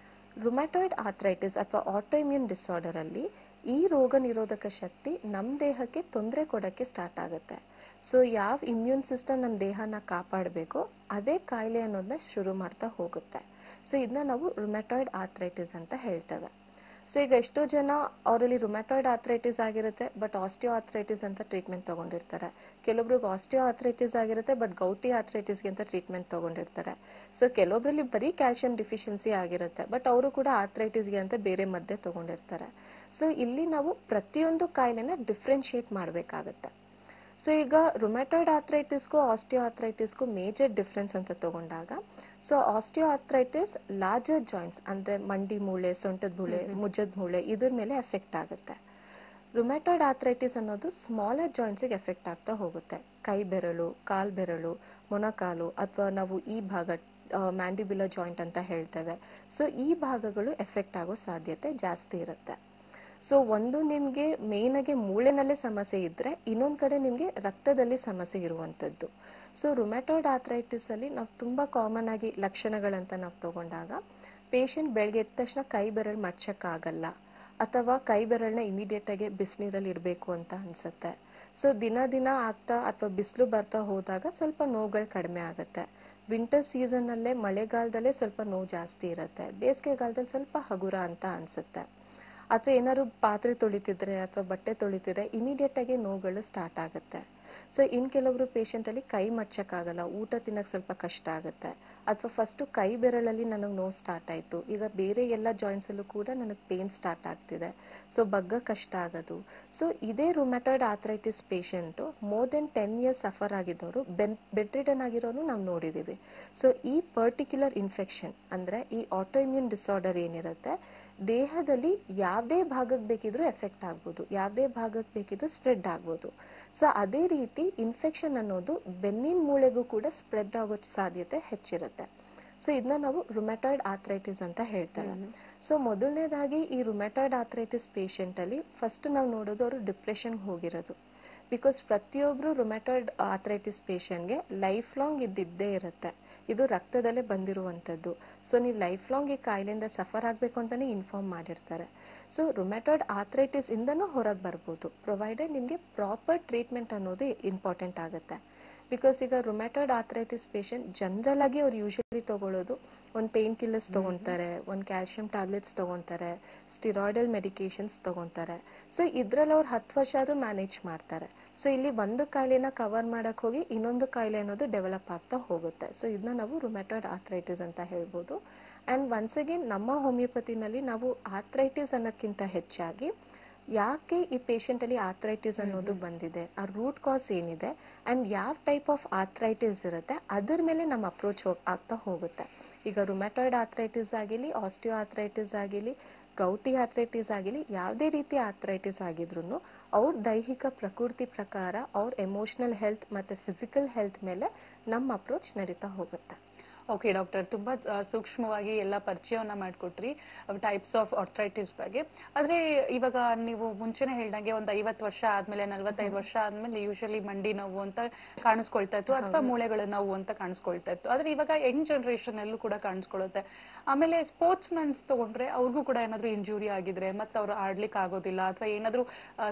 ರುಮ್ಯಾಟಾಯ್ಡ್ ಆರ್ಥ್ರೈಟಿಸ್ ಅಥವಾ ಆಟೋ ಇಮ್ಯೂನ್ ಡಿಸಾರ್ಡರ್ ಅಲ್ಲಿ ಈ ರೋಗ ನಿರೋಧಕ ಶಕ್ತಿ ನಮ್ಮ ದೇಹಕ್ಕೆ ತೊಂದರೆ ಕೊಡಕ್ಕೆ ಸ್ಟಾರ್ಟ್ ಆಗುತ್ತೆ. ಸೊ ಯಾವ ಇಮ್ಯೂನ್ ಸಿಸ್ಟಮ್ ನಮ್ಮ ದೇಹನ ಕಾಪಾಡಬೇಕೋ ಅದೇ ಕಾಯಿಲೆ ಅನ್ನೋದನ್ನ ಶುರು ಮಾಡ್ತಾ ಹೋಗುತ್ತೆ. ಸೊ ಇದನ್ನ ನಾವು ರುಮ್ಯಾಟಾಯ್ಡ್ ಆರ್ಥ್ರೈಟಿಸ್ ಅಂತ ಹೇಳ್ತೇವೆ. ಸೊ ಈಗ ಎಷ್ಟೋ ಜನ ಅವರಲ್ಲಿ ರುಮ್ಯಾಟಾಯ್ಡ್ ಆರ್ಥ್ರೈಟಿಸ್ ಆಗಿರುತ್ತೆ ಬಟ್ ಆಸ್ಟಿಯೋ ಆರ್ಥ್ರೈಟಿಸ್ ಅಂತ ಟ್ರೀಟ್ಮೆಂಟ್ ತಗೊಂಡಿರ್ತಾರೆ. ಕೆಲವೊಬ್ರಿಗೆ ಆಸ್ಟಿಯೋ ಆರ್ಥ್ರೈಟಿಸ್ ಆಗಿರುತ್ತೆ ಬಟ್ ಗೌಟಿ ಆರ್ಥ್ರೈಟಿಸ್ಗೆ ಅಂತ ಟ್ರೀಟ್ಮೆಂಟ್ ತಗೊಂಡಿರ್ತಾರೆ. ಸೊ ಕೆಲವೊಬ್ರಲ್ಲಿ ಬರೀ ಕ್ಯಾಲ್ಸಿಯಂ ಡಿಫಿಷಿಯನ್ಸಿ ಆಗಿರುತ್ತೆ ಬಟ್ ಅವರು ಕೂಡ ಆರ್ಥ್ರೈಟಿಸ್ಗೆ ಅಂತ ಬೇರೆ ಮದ್ದೆ ತಗೊಂಡಿರ್ತಾರೆ. ಸೊ ಇಲ್ಲಿ ನಾವು ಪ್ರತಿಯೊಂದು ಕಾಯಿಲೆನ ಡಿಫ್ರೆನ್ಶಿಯೇಟ್ ಮಾಡಬೇಕಾಗತ್ತೆ. ಸೊ ಈಗ ರುಮ್ಯಾಟಾಯ್ಡ್ ಆರ್ಥ್ರೈಟಿಸ್ಗೂ ಆಸ್ಟಿಯೋ ಆರ್ಥ್ರೈಟಿಸ್ಗೂ ಮೇಜರ್ ಡಿಫ್ರೆನ್ಸ್ ಅಂತ ತಗೊಂಡಾಗ, so osteo arthritis larger joints ಅಂದ್ರೆ ಮಂಡಿ ಮೂಳೆ, ಸೊಂಟದ ಮೂಳೆ, ಮುಜ್ಜದ ಮೂಳೆ ಇದ್ರ ಮೇಲೆ ಎಫೆಕ್ಟ್ ಆಗುತ್ತೆ. ರುಮ್ಯಾಟಾಯ್ಡ್ ಆರ್ಥ್ರೈಟಿಸ್ ಅನ್ನೋದು ಸ್ಮಾಲರ್ ಜಾಯಿಂಟ್ಸ್ಗೆ ಎಫೆಕ್ಟ್ ಆಗ್ತಾ ಹೋಗುತ್ತೆ. ಕೈ ಬೆರಳು, ಕಾಲ್ ಬೆರಳು, ಮೊಣಕಾಲು ಅಥವಾ ನಾವು ಈ ಭಾಗ ಮ್ಯಾಂಡಿಬ್ಯುಲರ್ ಜಾಯಿಂಟ್ ಅಂತ ಹೇಳ್ತೇವೆ. ಸೊ ಈ ಭಾಗಗಳು ಎಫೆಕ್ಟ್ ಆಗೋ ಸಾಧ್ಯತೆ ಜಾಸ್ತಿ ಇರುತ್ತೆ. ಸೊ ಒಂದು ನಿಮ್ಗೆ ಮೇನ್ ಆಗಿ ಮೂಳೆನಲ್ಲೇ ಸಮಸ್ಯೆ ಇದ್ರೆ, ಇನ್ನೊಂದ್ ಕಡೆ ನಿಮ್ಗೆ ರಕ್ತದಲ್ಲಿ ಸಮಸ್ಯೆ ಇರುವಂತದ್ದು. ಸೊ ರುಮ್ಯಾಟಾಯ್ಡ್ ಆರ್ಥ್ರೈಟಿಸ್ ಅಲ್ಲಿ ನಾವು ತುಂಬಾ ಕಾಮನ್ ಆಗಿ ಲಕ್ಷಣಗಳಂತ ನಾವು ತಗೊಂಡಾಗ, ಪೇಷಂಟ್ ಬೆಳಗ್ಗೆ ಎದ್ದ ತಕ್ಷಣ ಕೈ ಬೆರಳು ಮಡ್ಚಕ್ಕಾಗಲ್ಲ ಅಥವಾ ಕೈ ಬೆರಳನ್ನ ಇಮಿಡಿಯೇಟ್ ಆಗಿ ಬಿಸಿನೀರಲ್ಲಿ ಇಡಬೇಕು ಅಂತ ಅನ್ಸುತ್ತೆ. ಸೊ ದಿನ ಆಗ್ತಾ ಅಥವಾ ಬಿಸಿಲು ಬರ್ತಾ ಹೋದಾಗ ಸ್ವಲ್ಪ ನೋವುಗಳು ಕಡಿಮೆ ಆಗುತ್ತೆ. ವಿಂಟರ್ ಸೀಸನ್ ಅಲ್ಲೇ, ಮಳೆಗಾಲದಲ್ಲೇ ಸ್ವಲ್ಪ ನೋವು ಜಾಸ್ತಿ ಇರುತ್ತೆ. ಬೇಸಿಗೆಗಾಲದಲ್ಲಿ ಸ್ವಲ್ಪ ಹಗುರ ಅಂತ ಅನ್ಸುತ್ತೆ. ಅಥವಾ ಏನಾದ್ರು ಪಾತ್ರೆ ತೊಳಿತಿದ್ರೆ ಅಥವಾ ಬಟ್ಟೆ ತೊಳಿತಿದ್ರೆ ಇಮಿಡಿಯೇಟ್ ಆಗಿ ನೋವುಗಳು ಸ್ಟಾರ್ಟ್ ಆಗುತ್ತೆ. ಸೊ ಇನ್ ಕೆಲವರು ಪೇಷಂಟ್ ಅಲ್ಲಿ ಕೈ ಮಡ್ಚಕ್ಕಾಗಲ್ಲ, ಊಟ ತಿನ್ನಕ್ ಸ್ವಲ್ಪ ಕಷ್ಟ ಆಗುತ್ತೆ. ಅಥವಾ ಫಸ್ಟ್ ಕೈ ಬೆರಳಲ್ಲಿ ನನಗೆ ನೋವು ಸ್ಟಾರ್ಟ್ ಆಯ್ತು, ಈಗ ಬೇರೆ ಎಲ್ಲ ಜಾಯಿಂಟ್ಸ್ ಅಲ್ಲೂ ಕೂಡ ನನಗೆ ಪೇನ್ ಸ್ಟಾರ್ಟ್ ಆಗ್ತಿದೆ, ಸೊ ಬಗ್ಗ ಕಷ್ಟ ಆಗೋದು. ಸೊ ಇದೇ rheumatoid arthritis patient more than 10 years suffer ಆಗಿದ್ದವರು, ಬೆಡ್ ರಿಡನ್ ಆಗಿರೋನು ನಾವು ನೋಡಿದೀವಿ. ಸೊ ಈ ಪರ್ಟಿಕ್ಯುಲರ್ ಇನ್ಫೆಕ್ಷನ್ ಅಂದ್ರೆ ಈ ಆಟೋಇಮ್ಯೂನ್ ಡಿಸಾರ್ಡರ್ ಏನಿರುತ್ತೆ, ದೇಹದಲ್ಲಿ ಯಾವುದೇ ಭಾಗಕ್ಕೆ ಬೇಕಿದ್ರೂ ಎಫೆಕ್ಟ್ ಆಗ್ಬೋದು, ಯಾವುದೇ ಭಾಗಕ್ಕೆ ಬೇಕಿದ್ರೂ ಸ್ಪ್ರೆಡ್ ಆಗ್ಬೋದು. ಸೊ ಅದೇ ರೀತಿ ಇನ್ಫೆಕ್ಷನ್ ಅನ್ನೋದು ಬೆನ್ನಿನ ಮೂಳೆಗೂ ಕೂಡ ಸ್ಪ್ರೆಡ್ ಆಗೋ ಸಾಧ್ಯತೆ ಹೆಚ್ಚಿರುತ್ತೆ. ಸೊ ಇದನ್ನ ನಾವು ರುಮ್ಯಾಟಾಯ್ಡ್ ಆರ್ಥ್ರೈಟಿಸ್ ಅಂತ ಹೇಳ್ತೇವೆ. ಸೊ ಮೊದಲನೇದಾಗಿ ಈ ರುಮ್ಯಾಟಾಯ್ಡ್ ಆರ್ಥ್ರೈಟಿಸ್ ಪೇಷಂಟ್ ಅಲ್ಲಿ ಫಸ್ಟ್ ನಾವು ನೋಡೋದು ಅವರು ಡಿಪ್ರೆಷನ್ ಹೋಗಿರೋದು. ಬಿಕಾಸ್ ಪ್ರತಿಯೊಬ್ರು ರುಮ್ಯಾಟಾಯ್ಡ್ ಆರ್ಥ್ರೈಟಿಸ್ ಪೇಷಂಟ್ಗೆ ಲೈಫ್ ಲಾಂಗ್ ಇದ್ದಿದ್ದೇ ಇರುತ್ತೆ. ಇದು ರಕ್ತದಲ್ಲೇ ಬಂದಿರುವಂತದ್ದು. ಸೊ ನೀವು ಲೈಫ್ ಲಾಂಗ್ ಈ ಕಾಯಿಲೆಯಿಂದ ಸಫರ್ ಆಗ್ಬೇಕು ಅಂತಾನೆ ಇನ್ಫಾರ್ಮ್ ಮಾಡಿರ್ತಾರೆ. ಸೊ ರುಮ್ಯಾಟಾಯ್ಡ್ ಆರ್ಥ್ರೈಟಿಸ್ ಇಂದನೂ ಹೊರಗೆ ಬರ್ಬೋದು, ಪ್ರೊವೈಡೆಡ್ ನಿಮ್ಗೆ ಪ್ರಾಪರ್ ಟ್ರೀಟ್ಮೆಂಟ್ ಅನ್ನೋದು ಇಂಪಾರ್ಟೆಂಟ್ ಆಗುತ್ತೆ. ಬಿಕಾಸ್ ಈಗ ರುಮ್ಯಾಟಾಯ್ಡ್ ಆರ್ಥ್ರೈಟಿಸ್ ಪೇಷಂಟ್ ಜನರಲ್ ಆಗಿ ಅವ್ರು ಯೂಶಲಿ ತಗೊಳ್ಳೋದು ಒಂದು ಪೇನ್ ಕಿಲ್ಲರ್ಸ್ ತಗೊಂತಾರೆ, ಒಂದು ಕ್ಯಾಲ್ಸಿಯಂ ಟ್ಯಾಬ್ಲೆಟ್ಸ್ ತಗೊಂತಾರೆ, ಸ್ಟಿರಾಯ್ಡಲ್ ಮೆಡಿಕೇಶನ್ಸ್ ತಗೊಂತಾರೆ. ಸೊ ಇದ್ರಲ್ಲಿ ಅವ್ರು 10 ವರ್ಷ ಆದ್ರೂ ಮ್ಯಾನೇಜ್ ಮಾಡ್ತಾರೆ. ಸೊ ಇಲ್ಲಿ ಒಂದು ಕಾಯಿಲೆನ ಕವರ್ ಮಾಡಕ್ ಹೋಗಿ ಇನ್ನೊಂದು ಕಾಯಿಲೆ ಅನ್ನೋದು ಡೆವಲಪ್ ಆಗ್ತಾ ಹೋಗುತ್ತೆ. ಸೊ ಇದನ್ನ ನಾವು ರುಮ್ಯಾಟಾಯ್ಡ್ ಆರ್ಥ್ರೈಟಿಸ್ ಅಂತ ಹೇಳ್ಬೋದು. ಅಂಡ್ ಒನ್ಸ್ ಅಗೇನ್ ನಮ್ಮ ಹೋಮಿಯೋಪತಿನಲ್ಲಿ ನಾವು ಆರ್ಥ್ರೈಟಿಸ್ ಅನ್ನೋದಕ್ಕಿಂತ ಹೆಚ್ಚಾಗಿ ಯಾಕೆ ಈ ಪೇಷಂಟ್ ಅಲ್ಲಿ ಆರ್ಥ್ರೈಟಿಸ್ ಅನ್ನೋದು ಬಂದಿದೆ, ಆ ರೂಟ್ ಕಾಸ್ ಏನಿದೆ ಅಂಡ್ ಯಾವ ಟೈಪ್ ಆಫ್ ಆರ್ಥ್ರೈಟಿಸ್ ಇರುತ್ತೆ ಅದರ ಮೇಲೆ ನಮ್ಮ ಅಪ್ರೋಚ್ ಆಗ್ತಾ ಹೋಗುತ್ತೆ. ಈಗ ರುಮ್ಯಾಟಾಯ್ಡ್ ಆರ್ಥ್ರೈಟಿಸ್ ಆಗಿಲಿ, ಆಸ್ಟಿಯೋ ಆರ್ಥ್ರೈಟಿಸ್ ಆಗಿಲಿ, ಗೌಟಿ ಆರ್ಥ್ರೈಟಿಸ್ ಆಗಿಲಿ, ಯಾವುದೇ ರೀತಿ ಆರ್ಥ್ರೈಟಿಸ್ ಆಗಿದ್ರು ಅವ್ರ ದೈಹಿಕ ಪ್ರಕೃತಿ ಪ್ರಕಾರ ಅವ್ರ ಎಮೋಷನಲ್ ಹೆಲ್ತ್ ಮತ್ತೆ ಫಿಸಿಕಲ್ ಹೆಲ್ತ್ ಮೇಲೆ ನಮ್ಮ ಅಪ್ರೋಚ್ ನಡೀತಾ ಹೋಗುತ್ತೆ. ಓಕೆ ಡಾಕ್ಟರ್, ತುಂಬಾ ಸೂಕ್ಷ್ಮವಾಗಿ ಎಲ್ಲ ಪರಿಚಯವನ್ನ ಮಾಡಿಕೊಟ್ರಿ ಟೈಪ್ಸ್ ಆಫ್ ಆರ್ಥ್ರೈಟಿಸ್ ಬಗ್ಗೆ. ಆದ್ರೆ ಇವಾಗ ನೀವು ಮುಂಚೆನೆ ಹೇಳ್ದಂಗೆ ಒಂದು 50 ವರ್ಷ ಆದ್ಮೇಲೆ, 45 ವರ್ಷ ಆದ್ಮೇಲೆ ಯೂಶಲಿ ಮಂಡಿ ನೋವು ಅಂತ ಕಾಣಿಸ್ಕೊಳ್ತಾ ಇತ್ತು ಅಥವಾ ಮೂಳೆಗಳ ನೋವು ಅಂತ ಕಾಣಿಸ್ಕೊಳ್ತಾ ಇತ್ತು. ಆದ್ರೆ ಇವಾಗ ಯಂಗ್ ಜನರೇಷನ್ ಅಲ್ಲೂ ಕೂಡ ಕಾಣಿಸ್ಕೊಳ್ಳುತ್ತೆ. ಆಮೇಲೆ ಸ್ಪೋರ್ಟ್ಸ್ ಮೆನ್ಸ್ ತಗೊಂಡ್ರೆ ಅವ್ರಿಗೂ ಕೂಡ ಏನಾದ್ರು ಇಂಜುರಿ ಆಗಿದ್ರೆ ಮತ್ತೆ ಅವ್ರು ಆಡ್ಲಿಕ್ಕೆ ಆಗೋದಿಲ್ಲ ಅಥವಾ ಏನಾದ್ರು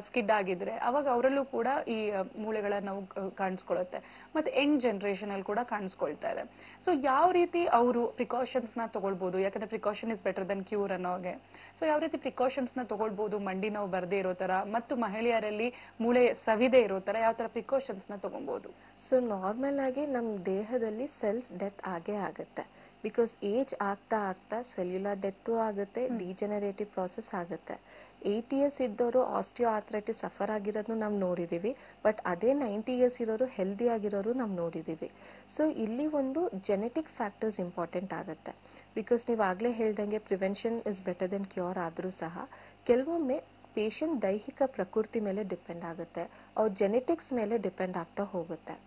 ಸ್ಕಿಡ್ ಆಗಿದ್ರೆ ಅವಾಗ ಅವರಲ್ಲೂ ಕೂಡ ಈ ಮೂಳೆಗಳ ನೋವು ಕಾಣಿಸ್ಕೊಳ್ಳುತ್ತೆ. ಮತ್ತೆ ಯಂಗ್ ಜನರೇಷನ್ ಅಲ್ಲಿ ಕೂಡ ಕಾಣಿಸ್ಕೊಳ್ತಾ ಇದೆ. ಸೊ ಯಾವ ರೀತಿ ಅವರು ಪ್ರಿಕಾಷನ್ಸ್ ನ ತಗೊಳ್ಬಹುದು, ಯಾಕಂದ್ರೆ precaution is better than cure ಅನ್ನೋಗೆ. ಸೊ ಯಾವ ರೀತಿ ಪ್ರಿಕಾಷನ್ಸ್ ನ ತಗೊಳ್ಬಹುದು ಮಂಡಿ ನೋವು ಬರದೇ ಇರೋ ತರ ಮತ್ತು ಮಹಿಳೆಯರಲ್ಲಿ ಮೂಳೆ ಸವಿದೆ ಇರೋ ತರ ಯಾವ ತರ ಪ್ರಿಕಾಷನ್ಸ್ ನ ತಗೊಬಹುದು? ಸೊ ನಾರ್ಮಲ್ ಆಗಿ ನಮ್ಮ ದೇಹದಲ್ಲಿ ಸೆಲ್ಸ್ ಡೆತ್ ಆಗೇ ಆಗುತ್ತೆ. ಬಿಕಾಸ್ ಏಜ್ ಆಗ್ತಾ ಆಗ್ತಾ ಸೆಲ್ಯುಲರ್ ಡೆತ್ತು ಆಗುತ್ತೆ, ಡಿಜೆನರೇಟಿವ್ ಪ್ರಾಸೆಸ್ ಆಗುತ್ತೆ. 80 years ಇದ್ದವರು ಆಸ್ಟಿಯೋ ಆರ್ಥ್ರೈಟಿಸ್ ಸಫರ್ ಆಗಿರೋದು ನಾವು ನೋಡಿದೀವಿ. ಬಟ್ ಅದೇ 90 years ಇರೋರು ಹೆಲ್ದಿ ಆಗಿರೋರು ನಾವು ನೋಡಿದೀವಿ. ಸೊ ಇಲ್ಲಿ ಒಂದು ಜೆನೆಟಿಕ್ ಫ್ಯಾಕ್ಟರ್ಸ್ ಇಂಪಾರ್ಟೆಂಟ್ ಆಗುತ್ತೆ. ಬಿಕಾಸ್ ನೀವು ಆಗ್ಲೇ ಹೇಳ್ದಂಗೆ prevention is better then cure ಆದ್ರೂ ಸಹ ಕೆಲವೊಮ್ಮೆ ಪೇಷಂಟ್ ದೈಹಿಕ ಪ್ರಕೃತಿ ಮೇಲೆ ಡಿಪೆಂಡ್ ಆಗುತ್ತೆ, ಅವ್ರ ಜೆನೆಟಿಕ್ಸ್ ಮೇಲೆ ಡಿಪೆಂಡ್ ಆಗ್ತಾ ಹೋಗುತ್ತೆ.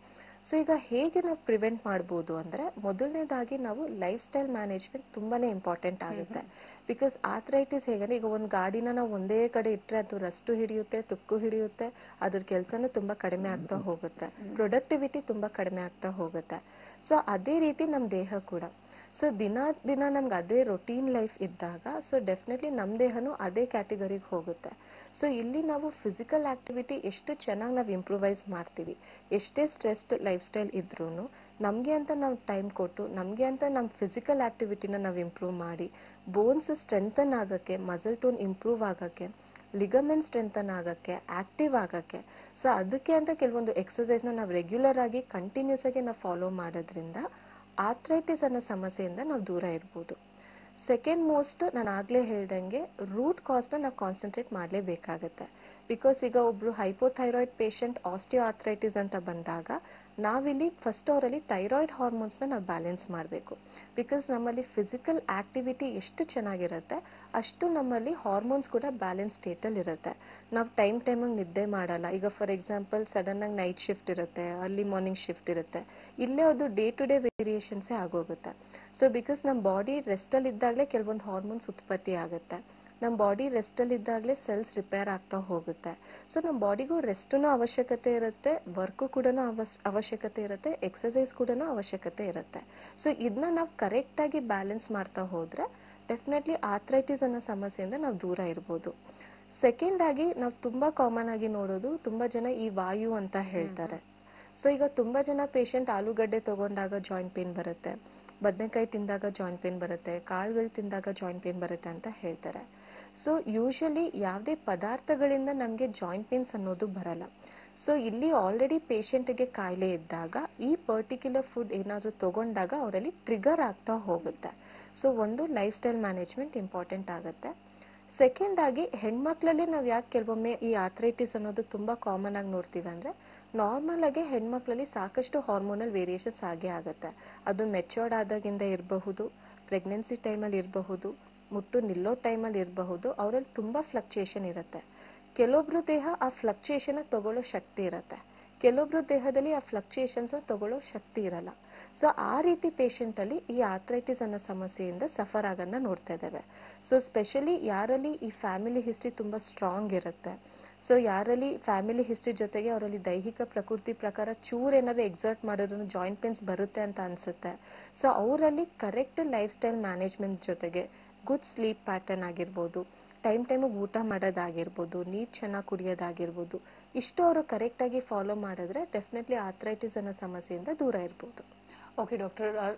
ಸೊ ಈಗ ಹೇಗೆ ನಾವು ಪ್ರಿವೆಂಟ್ ಮಾಡ್ಬೋದು ಅಂದ್ರೆ, ಮೊದಲನೇದಾಗಿ ನಾವು ಲೈಫ್ ಸ್ಟೈಲ್ ಮ್ಯಾನೇಜ್ಮೆಂಟ್ ತುಂಬಾನೇ ಇಂಪಾರ್ಟೆಂಟ್ ಆಗುತ್ತೆ. ಬಿಕಾಸ್ ಆರ್ಥ್ರೈಟಿಸ್ ಹೇಗಂದ್ರೆ, ಈಗ ಒಂದು ಗಾಡಿನ ನಾವು ಒಂದೇ ಕಡೆ ಇಟ್ಟರೆ ಅದು ರಸ್ಟು ಹಿಡಿಯುತ್ತೆ, ತುಕ್ಕು ಹಿಡಿಯುತ್ತೆ, ಅದ್ರ ಕೆಲಸನೂ ತುಂಬಾ ಕಡಿಮೆ ಆಗ್ತಾ ಹೋಗುತ್ತೆ, ಪ್ರೊಡಕ್ಟಿವಿಟಿ ತುಂಬಾ ಕಡಿಮೆ ಆಗ್ತಾ ಹೋಗುತ್ತೆ. ಸೊ ಅದೇ ರೀತಿ ನಮ್ಮ ದೇಹ ಕೂಡ. ಸೊ ದಿನ ನಮ್ಗೆ ಅದೇ ರೊಟೀನ್ ಲೈಫ್ ಇದ್ದಾಗ ಸೊ ಡೆಫಿನೆಟ್ಲಿ ನಮ್ಮ ದೇಹನೂ ಅದೇ ಕ್ಯಾಟಗರಿಗೆ ಹೋಗುತ್ತೆ. ಸೊ ಇಲ್ಲಿ ನಾವು ಫಿಸಿಕಲ್ ಆಕ್ಟಿವಿಟಿ ಎಷ್ಟು ಚೆನ್ನಾಗಿ ನಾವು ಇಂಪ್ರೂವೈಸ್ ಮಾಡ್ತೀವಿ, ಎಷ್ಟೇ ಸ್ಟ್ರೆಸ್ಡ್ ಲೈಫ್ ಸ್ಟೈಲ್ ಇದ್ರೂ ನಮಗೆ ಅಂತ ನಾವು ಟೈಮ್ ಕೊಟ್ಟು ನಮಗೆ ಅಂತ ನಮ್ಮ ಫಿಸಿಕಲ್ ಆಕ್ಟಿವಿಟಿನ ನಾವು ಇಂಪ್ರೂವ್ ಮಾಡಿ ಬೋನ್ಸ್ ಸ್ಟ್ರೆಂಥನ್ ಆಗೋಕ್ಕೆ, ಮಸಲ್ ಟೋನ್ ಇಂಪ್ರೂವ್ ಆಗೋಕ್ಕೆ, ಲಿಗಮೆಂಟ್ ಸ್ಟ್ರೆಂಥನ್ ಆಗೋಕ್ಕೆ, ಆಕ್ಟಿವ್ ಆಗೋಕ್ಕೆ. ಸೊ ಅದಕ್ಕೆ ಅಂತ ಕೆಲವೊಂದು ಎಕ್ಸಸೈಸ್ನ ನಾವು ರೆಗ್ಯುಲರ್ ಆಗಿ ಕಂಟಿನ್ಯೂಸ್ ಆಗಿ ನಾವು ಫಾಲೋ ಮಾಡೋದ್ರಿಂದ ಆರ್ಥ್ರೈಟಿಸ್ ಅನ್ನೋ ಸಮಸ್ಯೆಯಿಂದ ನಾವು ದೂರ ಇರ್ಬೋದು. ಸೆಕೆಂಡ್ ಮೋಸ್ಟ್ ನಾನು ಆಗಲೇ ಹೇಳ್ದಂಗೆ ರೂಟ್ ಕಾಸ್ನ ನಾವು ಕಾನ್ಸಂಟ್ರೇಟ್ ಮಾಡಲೇಬೇಕಾಗತ್ತೆ. ಬಿಕಾಸ್ ಈಗ ಒಬ್ರು ಹೈಪೋಥೈರಾಯ್ಡ್ ಪೇಷಂಟ್ ಆಸ್ಟಿಯೋ ಆರ್ಥ್ರೈಟಿಸ್ ಅಂತ ಬಂದಾಗ ನಾವಿಲ್ಲಿ ಫಸ್ಟ್ ಅವರಲ್ಲಿ ಥೈರಾಯ್ಡ್ ಹಾರ್ಮೋನ್ಸ್ನ ನಾವು ಬ್ಯಾಲೆನ್ಸ್ ಮಾಡಬೇಕು. ಬಿಕಾಸ್ ನಮ್ಮಲ್ಲಿ ಫಿಸಿಕಲ್ ಆಕ್ಟಿವಿಟಿ ಎಷ್ಟು ಚೆನ್ನಾಗಿರುತ್ತೆ ಅಷ್ಟು ನಮ್ಮಲ್ಲಿ ಹಾರ್ಮೋನ್ಸ್ ಕೂಡ ಬ್ಯಾಲೆನ್ಸ್ ಸ್ಟೇಟಲ್ಲಿ ಇರುತ್ತೆ. ನಾವು ಟೈಮಿಗೆ ನಿದ್ದೆ ಮಾಡಲ್ಲ. ಈಗ ಫಾರ್ ಎಕ್ಸಾಂಪಲ್ ಸಡನ್ನಾಗಿ ನೈಟ್ ಶಿಫ್ಟ್ ಇರುತ್ತೆ, ಅರ್ಲಿ ಮಾರ್ನಿಂಗ್ ಶಿಫ್ಟ್ ಇರುತ್ತೆ, ಇಲ್ಲೇ ಅದು ಡೇ ಟು ಡೇ ವೇರಿಯೇಷನ್ಸೇ ಆಗೋಗುತ್ತೆ. ಸೊ ಬಿಕಾಸ್ ನಮ್ಮ ಬಾಡಿ ರೆಸ್ಟಲ್ಲಿ ಇದ್ದಾಗಲೇ ಕೆಲವೊಂದು ಹಾರ್ಮೋನ್ಸ್ ಉತ್ಪತ್ತಿ ಆಗುತ್ತೆ. ನಮ್ಮ ಬಾಡಿ ರೆಸ್ಟಲ್ಲಿ ಇದ್ದಾಗಲೇ ಸೆಲ್ಸ್ ರಿಪೇರ್ ಆಗ್ತಾ ಹೋಗುತ್ತೆ. ಸೊ ನಮ್ಮ ಬಾಡಿಗೂ ರೆಸ್ಟೂ ಅವಶ್ಯಕತೆ ಇರುತ್ತೆ, ವರ್ಕು ಕೂಡ ಅವಶ್ಯಕತೆ ಇರುತ್ತೆ, ಎಕ್ಸಸೈಸ್ ಕೂಡ ಅವಶ್ಯಕತೆ ಇರುತ್ತೆ. ಸೊ ಇದನ್ನ ನಾವು ಕರೆಕ್ಟಾಗಿ ಬ್ಯಾಲೆನ್ಸ್ ಮಾಡ್ತಾ ಹೋದರೆ ಡೆಫಿನೆಟ್ಲಿ ಆರ್ಥ್ರೈಟಿಸ್ ಅನ್ನೋ ಸಮಸ್ಯೆಯಿಂದ ನಾವು ದೂರ ಇರ್ಬೋದು. ಸೆಕೆಂಡ್ ಆಗಿ ನಾವು ತುಂಬ ಕಾಮನ್ ಆಗಿ ನೋಡೋದು, ತುಂಬ ಜನ ಈ ವಾಯು ಅಂತ ಹೇಳ್ತಾರೆ. ಸೊ ಈಗ ತುಂಬ ಜನ ಪೇಷಂಟ್ ಆಲೂಗಡ್ಡೆ ತಗೊಂಡಾಗ ಜಾಯಿಂಟ್ ಪೇನ್ ಬರುತ್ತೆ, ಬದನೆಕಾಯಿ ತಿಂದಾಗ ಜಾಯಿಂಟ್ ಪೇನ್ ಬರುತ್ತೆ, ಕಾಳುಗಳು ತಿಂದಾಗ ಜಾಯಿಂಟ್ ಪೇನ್ ಬರುತ್ತೆ ಅಂತ ಹೇಳ್ತಾರೆ. ಸೊ ಯೂಶಲಿ ಯಾವುದೇ ಪದಾರ್ಥಗಳಿಂದ ನಮಗೆ ಜಾಯಿಂಟ್ ಪೇನ್ಸ್ ಅನ್ನೋದು ಬರಲ್ಲ. ಸೊ ಇಲ್ಲಿ ಆಲ್ರೆಡಿ ಪೇಷಂಟ್ಗೆ ಕಾಯಿಲೆ ಇದ್ದಾಗ ಈ ಪರ್ಟಿಕ್ಯುಲರ್ ಫುಡ್ ಏನಾದರೂ ತಗೊಂಡಾಗ ಅವರಲ್ಲಿ ಟ್ರಿಗರ್ ಆಗ್ತಾ ಹೋಗುತ್ತೆ. ಸೊ ಒಂದು ಲೈಫ್ ಸ್ಟೈಲ್ ಮ್ಯಾನೇಜ್ಮೆಂಟ್ ಇಂಪಾರ್ಟೆಂಟ್ ಆಗುತ್ತೆ. ಸೆಕೆಂಡ್ ಆಗಿ ಹೆಣ್ಮಕ್ಳಲ್ಲಿ ನಾವು ಯಾಕೆ ಕೆಲವೊಮ್ಮೆ ಈ ಆರ್ಥ್ರೈಟಿಸ್ ಅನ್ನೋದು ತುಂಬ ಕಾಮನ್ ಆಗಿ ನೋಡ್ತೀವಿ ಅಂದರೆ, ನಾರ್ಮಲ್ ಆಗಿ ಹೆಣ್ಮಕ್ಳಲ್ಲಿ ಸಾಕಷ್ಟು ಹಾರ್ಮೋನಲ್ ವೇರಿಯೇಷನ್ಸ್ ಆಗೇ ಆಗುತ್ತೆ. ಅದು ಮೆಚ್ಯೂರ್ಡ್ ಆದಾಗಿಂದ ಇರಬಹುದು, ಪ್ರೆಗ್ನೆನ್ಸಿ ಟೈಮಲ್ಲಿ ಇರಬಹುದು, ಮುಟ್ಟು ನಿಲ್ಲೋ ಟೈಮಲ್ಲಿ ಇರಬಹುದು. ಅವರಲ್ಲಿ ತುಂಬ ಫ್ಲಕ್ಚುಯೇಷನ್ ಇರುತ್ತೆ. ಕೆಲವೊಬ್ರು ದೇಹ ಆ ಫ್ಲಕ್ಚುಯೇಷನ್ ತಗೊಳ್ಳೋ ಶಕ್ತಿ ಇರುತ್ತೆ, ಕೆಲವೊಬ್ರು ದೇಹದಲ್ಲಿ ಆ ಫ್ಲಕ್ಚುಯೇಷನ್ಸ್ ತಗೊಳ್ಳೋ ಶಕ್ತಿ ಇರಲ್ಲ. ಸೊ ಆ ರೀತಿ ಪೇಷಂಟಲ್ಲಿ ಈ ಆರ್ಥ್ರೈಟಿಸ್ ಅನ್ನೋ ಸಮಸ್ಯೆಯಿಂದ ಸಫರ್ ಆಗೋದನ್ನ ನೋಡ್ತಾ ಇದ್ದೇವೆ. ಸೊ ಸ್ಪೆಷಲಿ ಯಾರಲ್ಲಿ ಈ ಫ್ಯಾಮಿಲಿ ಹಿಸ್ಟ್ರಿ ತುಂಬ ಸ್ಟ್ರಾಂಗ್ ಇರುತ್ತೆ, ಸೊ ಯಾರಲ್ಲಿ ಫ್ಯಾಮಿಲಿ ಹಿಸ್ಟ್ರಿ ಜೊತೆಗೆ ಅವರಲ್ಲಿ ದೈಹಿಕ ಪ್ರಕೃತಿ ಪ್ರಕಾರ ಚೂರು ಏನಾದ್ರು ಎಕ್ಸರ್ಟ್ ಮಾಡಿದ್ರು ಜಾಯಿಂಟ್ ಪೇನ್ಸ್ ಬರುತ್ತೆ ಅಂತ ಅನ್ಸುತ್ತೆ. ಸೊ ಅವರಲ್ಲಿ ಕರೆಕ್ಟ್ ಲೈಫ್ ಸ್ಟೈಲ್ ಮ್ಯಾನೇಜ್ಮೆಂಟ್ ಜೊತೆಗೆ ಗುಡ್ ಸ್ಲೀಪ್ ಪ್ಯಾಟರ್ನ್ ಆಗಿರ್ಬೋದು, ಟೈಮಿಗೆ ಊಟ ಮಾಡೋದಾಗಿರ್ಬೋದು, ನೀರು ಚೆನ್ನಾಗಿ ಕುಡಿಯೋದಾಗಿರ್ಬೋದು, ಇಷ್ಟು ಅವರು ಕರೆಕ್ಟಾಗಿ ಫಾಲೋ ಮಾಡಿದ್ರೆ ಡೆಫಿನೆಟ್ಲಿ ಆರ್ಥ್ರೈಟಿಸ್ ಅನ್ನೋ ಸಮಸ್ಯೆಯಿಂದ ದೂರ ಇರ್ಬೋದು. ಓಕೆ ಡಾಕ್ಟರ್,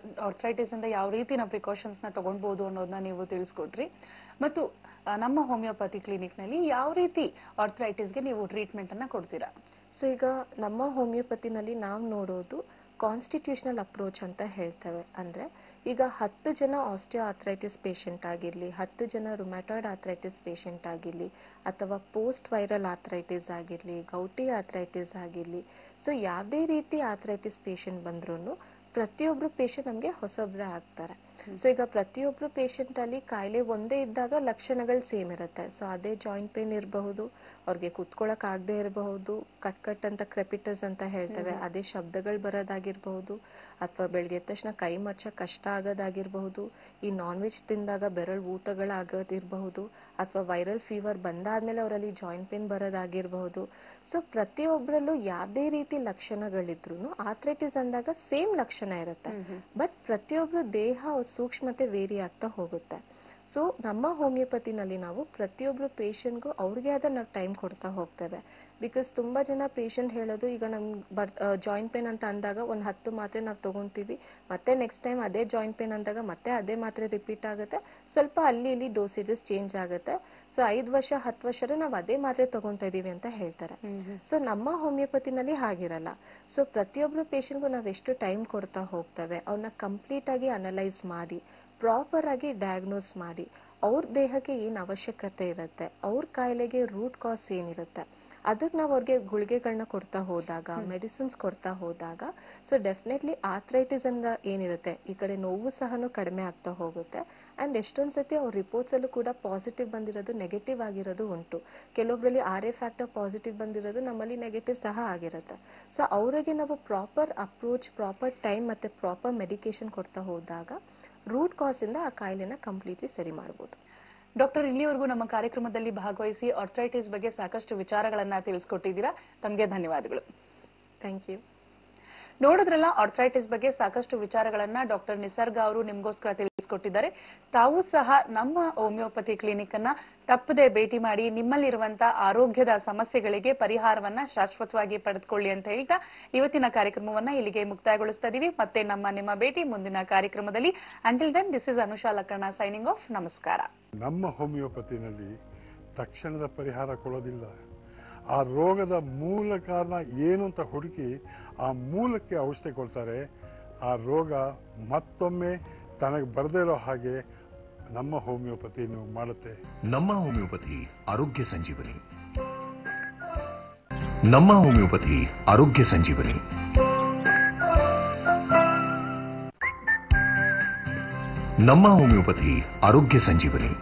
ಆರ್ಥ್ರೈಟಿಸ್ ಇಂದ ಯಾವ ರೀತಿ ನಾವು ಪ್ರಿಕಾಷನ್ಸ್ ನ ತಗೊಳ್ಬಹುದು ಅನ್ನೋದನ್ನ ನೀವು ತಿಳಿಸ್ಕೊಟ್ರಿ. ಮತ್ತು ನಮ್ಮ ಹೋಮಿಯೋಪತಿ ಕ್ಲಿನಿಕ್ ನಲ್ಲಿ ಯಾವ ರೀತಿ ಆರ್ಥ್ರೈಟಿಸ್ಗೆ ನೀವು ಟ್ರೀಟ್ಮೆಂಟ್ ಅನ್ನ ಕೊಡ್ತೀರಾ? ಸೊ ಈಗ ನಮ್ಮ ಹೋಮಿಯೋಪತಿನಲ್ಲಿ ನಾವು ನೋಡೋದು ಕಾನ್ಸ್ಟಿಟ್ಯೂಷನಲ್ ಅಪ್ರೋಚ್ ಅಂತ ಹೇಳ್ತೇವೆ. ಅಂದರೆ ಈಗ 10 ಜನ ಆಸ್ಟಿಯೋ ಆರ್ಥ್ರೈಟಿಸ್ ಪೇಷಂಟ್ ಆಗಿರಲಿ, 10 ಜನ ರುಮ್ಯಾಟಾಯ್ಡ್ ಆರ್ಥ್ರೈಟಿಸ್ ಪೇಷಂಟ್ ಆಗಿರಲಿ, ಅಥವಾ ಪೋಸ್ಟ್ ವೈರಲ್ ಆರ್ಥ್ರೈಟಿಸ್ ಆಗಿರಲಿ, ಗೌಟಿ ಆರ್ಥ್ರೈಟಿಸ್ ಆಗಿರಲಿ, ಸೊ ಯಾವುದೇ ರೀತಿ ಆರ್ಥ್ರೈಟಿಸ್ ಪೇಷಂಟ್ ಬಂದ್ರೂ ಪ್ರತಿಯೊಬ್ಬರು ಪೇಷಂಟ್ ನಮಗೆ ಹೊಸೊಬ್ಬರೇ ಆಗ್ತಾರೆ. ಸೊ ಈಗ ಪ್ರತಿಯೊಬ್ಬರು ಪೇಷಂಟ್ ಅಲ್ಲಿ ಕಾಯಿಲೆ ಒಂದೇ ಇದ್ದಾಗ ಲಕ್ಷಣಗಳು ಸೇಮ್ ಇರುತ್ತೆ. ಸೊ ಅದೇ ಜಾಯಿಂಟ್ ಪೇನ್ ಇರಬಹುದು, ಅವ್ರಿಗೆ ಕುತ್ಕೊಳಕ್ ಆಗದೆ ಇರಬಹುದು, ಕಟ್ ಅಂತ ಕ್ರೆಪಿಟಸ್ ಅಂತ ಹೇಳ್ತೇವೆ ಅದೇ ಶಬ್ದಗಳು ಬರೋದಾಗಿರ್ಬಹುದು, ಅಥವಾ ಬೆಳಗ್ಗೆ ಎದ್ದ ತಕ್ಷಣ ಕೈ ಮರ್ಚಕ್ ಕಷ್ಟ ಆಗೋದಾಗಿರ್ಬಹುದು, ಈ ನಾನ್ ವೆಜ್ ತಿಂದಾಗ ಬೆರಳು ಊತಗಳಾಗೋದಿರಬಹುದು, ಅಥವಾ ವೈರಲ್ ಫೀವರ್ ಬಂದಾದ್ಮೇಲೆ ಅವರಲ್ಲಿ ಜಾಯಿಂಟ್ ಪೇನ್ ಬರೋದಾಗಿರಬಹುದು. ಸೊ ಪ್ರತಿಯೊಬ್ಬರಲ್ಲೂ ಯಾವುದೇ ರೀತಿ ಲಕ್ಷಣಗಳಿದ್ರು ಆರ್ಥ್ರೈಟಿಸ್ ಅಂದಾಗ ಸೇಮ್ ಲಕ್ಷಣ ಇರುತ್ತೆ, ಬಟ್ ಪ್ರತಿಯೊಬ್ರು ದೇಹ ಸೂಕ್ಷ್ಮತೆ ವೇರಿ ಆಗ್ತಾ ಹೋಗುತ್ತೆ. ಸೊ ನಮ್ಮ ಹೋಮಿಯೋಪತಿನಲ್ಲಿ ನಾವು ಪ್ರತಿಯೊಬ್ರು ಪೇಷಂಟ್ಗೂ ಅವ್ರಿಗೆ ಆದ ನಾವು ಟೈಮ್ ಕೊಡ್ತಾ ಹೋಗ್ತೇವೆ. ಬಿಕಾಸ್ ತುಂಬಾ ಜನ ಪೇಷಂಟ್ ಹೇಳೋದು, ಈಗ ನಮ್ಗೆ ಜಾಯಿಂಟ್ ಪೇನ್ ಅಂತ ಅಂದಾಗ ಒಂದು 10 ಮಾತ್ರೆ ನಾವು ತಗೊಂತೀವಿ, ಮತ್ತೆ ನೆಕ್ಸ್ಟ್ ಟೈಮ್ ಅದೇ ಜಾಯಿಂಟ್ ಪೇನ್ ಅಂದಾಗ ಮತ್ತೆ ಅದೇ ಮಾತ್ರೆ ರಿಪೀಟ್ ಆಗುತ್ತೆ, ಸ್ವಲ್ಪ ಅಲ್ಲಿ ಇಲ್ಲಿ ಡೋಸೇಜಸ್ ಚೇಂಜ್ ಆಗುತ್ತೆ. ಸೊ 5 ವರ್ಷ 10 ವರ್ಷ ನಾವು ಅದೇ ಮಾತ್ರೆ ತಗೊಂತಾ ಇದೀವಿ ಅಂತ ಹೇಳ್ತಾರೆ. ಸೊ ನಮ್ಮ ಹೋಮಿಯೋಪತಿನಲ್ಲಿ ಹಾಗಿರಲ್ಲ. ಸೊ ಪ್ರತಿಯೊಬ್ರು ಪೇಷಂಟ್ಗೂ ನಾವು ಎಷ್ಟು ಟೈಮ್ ಕೊಡ್ತಾ ಹೋಗ್ತೇವೆ, ಅವ್ರನ್ನ ಕಂಪ್ಲೀಟ್ ಆಗಿ ಅನಲೈಸ್ ಮಾಡಿ ಪ್ರಾಪರ್ ಆಗಿ ಡಯಾಗ್ನೋಸ್ ಮಾಡಿ ಅವ್ರ ದೇಹಕ್ಕೆ ಏನು ಅವಶ್ಯಕತೆ ಇರುತ್ತೆ, ಅವ್ರ ಕಾಯಿಲೆಗೆ ರೂಟ್ ಕಾಸ್ ಏನಿರುತ್ತೆ ಅದಕ್ಕೆ ನಾವು ಅವ್ರಿಗೆ ಗುಳಿಗೆಗಳನ್ನ ಕೊಡ್ತಾ ಹೋದಾಗ, ಮೆಡಿಸಿನ್ಸ್ ಕೊಡ್ತಾ ಹೋದಾಗ, ಸೊ ಡೆಫಿನೆಟ್ಲಿ ಆರ್ಥ್ರೈಟಿಸ್ ಅಂದ ಏನಿರುತ್ತೆ ಈ ಕಡೆ ನೋವು ಸಹನೂ ಕಡಿಮೆ ಆಗ್ತಾ ಹೋಗುತ್ತೆ. ಅಂಡ್ ಎಷ್ಟೊಂದ್ಸತಿ ಅವ್ರ ರಿಪೋರ್ಟ್ಸ್ ಅಲ್ಲೂ ಕೂಡ ಪಾಸಿಟಿವ್ ಬಂದಿರೋದು, ನೆಗೆಟಿವ್ ಆಗಿರೋದು ಉಂಟು. ಕೆಲವೊಬ್ಬರಲ್ಲಿ RA ಫ್ಯಾಕ್ಟರ್ ಪಾಸಿಟಿವ್ ಬಂದಿರೋದು, ನಮ್ಮಲ್ಲಿ ನೆಗೆಟಿವ್ ಸಹ ಆಗಿರುತ್ತೆ. ಸೊ ಅವರಿಗೆ ನಾವು ಪ್ರಾಪರ್ ಅಪ್ರೋಚ್, ಪ್ರಾಪರ್ ಟೈಮ್ ಮತ್ತೆ ಪ್ರಾಪರ್ ಮೆಡಿಕೇಶನ್ ಕೊಡ್ತಾ ಹೋದಾಗ ರೂಟ್ ಕಾಸ್ ಇಂದ ಆ ಕಾಯಿಲೆನ ಕಂಪ್ಲೀಟ್ಲಿ ಸರಿ ಮಾಡಬಹುದು. ಡಾಕ್ಟರ್, ಇಲ್ಲಿವರೆಗೂ ನಮ್ಮ ಕಾರ್ಯಕ್ರಮದಲ್ಲಿ ಭಾಗವಹಿಸಿ ಆರ್ಥ್ರೈಟಿಸ್ ಬಗ್ಗೆ ಸಾಕಷ್ಟು ವಿಚಾರಗಳನ್ನ ತಿಳಿಸ್ಕೊಟ್ಟಿದ್ದೀರಾ. ತಮಗೆ ಧನ್ಯವಾದಗಳು. Thank you. ನೋಡಿದ್ರಲ್ಲ, ಆರ್ಥ್ರೈಟಿಸ್ ಬಗ್ಗೆ ಸಾಕಷ್ಟು ವಿಚಾರಗಳನ್ನ ಡಾಕ್ಟರ್ ನಿಸರ್ಗ ಅವರು ನಿಮ್ಗೋಸ್ಕರ ತಿಳಿಸಿಕೊಟ್ಟಿದ್ದಾರೆ. ತಾವು ಸಹ ನಮ್ಮ ಹೋಮಿಯೋಪತಿ ಕ್ಲಿನಿಕ್ ಅನ್ನ ತಪ್ಪದೆ ಭೇಟಿ ಮಾಡಿ ನಿಮ್ಮಲ್ಲಿರುವಂತಹ ಆರೋಗ್ಯದ ಸಮಸ್ಯೆಗಳಿಗೆ ಪರಿಹಾರವನ್ನ ಶಾಶ್ವತವಾಗಿ ಪಡೆದುಕೊಳ್ಳಿ ಅಂತ ಹೇಳ್ತಾ ಇವತ್ತಿನ ಕಾರ್ಯಕ್ರಮವನ್ನ ಇಲ್ಲಿಗೆ ಮುಕ್ತಾಯಗೊಳಿಸ್ತಾ ಇದೀವಿ. ಮತ್ತೆ ನಿಮ್ಮ ಭೇಟಿ ಮುಂದಿನ ಕಾರ್ಯಕ್ರಮದಲ್ಲಿ. Until then, this is Anusha Lakkanna signing off. ನಮಸ್ಕಾರ. ನಮ್ಮ ಹೋಮಿಯೋಪತಿನಲ್ಲಿ ತಕ್ಷಣದ ಪರಿಹಾರ ಕೊಡೋದಿಲ್ಲ. ಆ ರೋಗದ ಮೂಲ ಕಾರಣ ಏನು ಅಂತ ಹುಡುಕಿ ಆ ಮೂಲಕ್ಕೆ ಔಷಧಿ ಕೊಡ್ತಾರೆ. ಆ ರೋಗ ಮತ್ತೊಮ್ಮೆ ತನಗೆ ಬರದೇ ಇರೋ ಹಾಗೆ ನಮ್ಮ ಹೋಮಿಯೋಪತಿಯನ್ನು ಮಾಡುತ್ತೆ. ನಮ್ಮ ಹೋಮಿಯೋಪತಿ ಆರೋಗ್ಯ ಸಂಜೀವನಿ. ನಮ್ಮ ಹೋಮಿಯೋಪತಿ ಆರೋಗ್ಯ ಸಂಜೀವನಿ. ನಮ್ಮ ಹೋಮಿಯೋಪತಿ ಆರೋಗ್ಯ ಸಂಜೀವನಿ.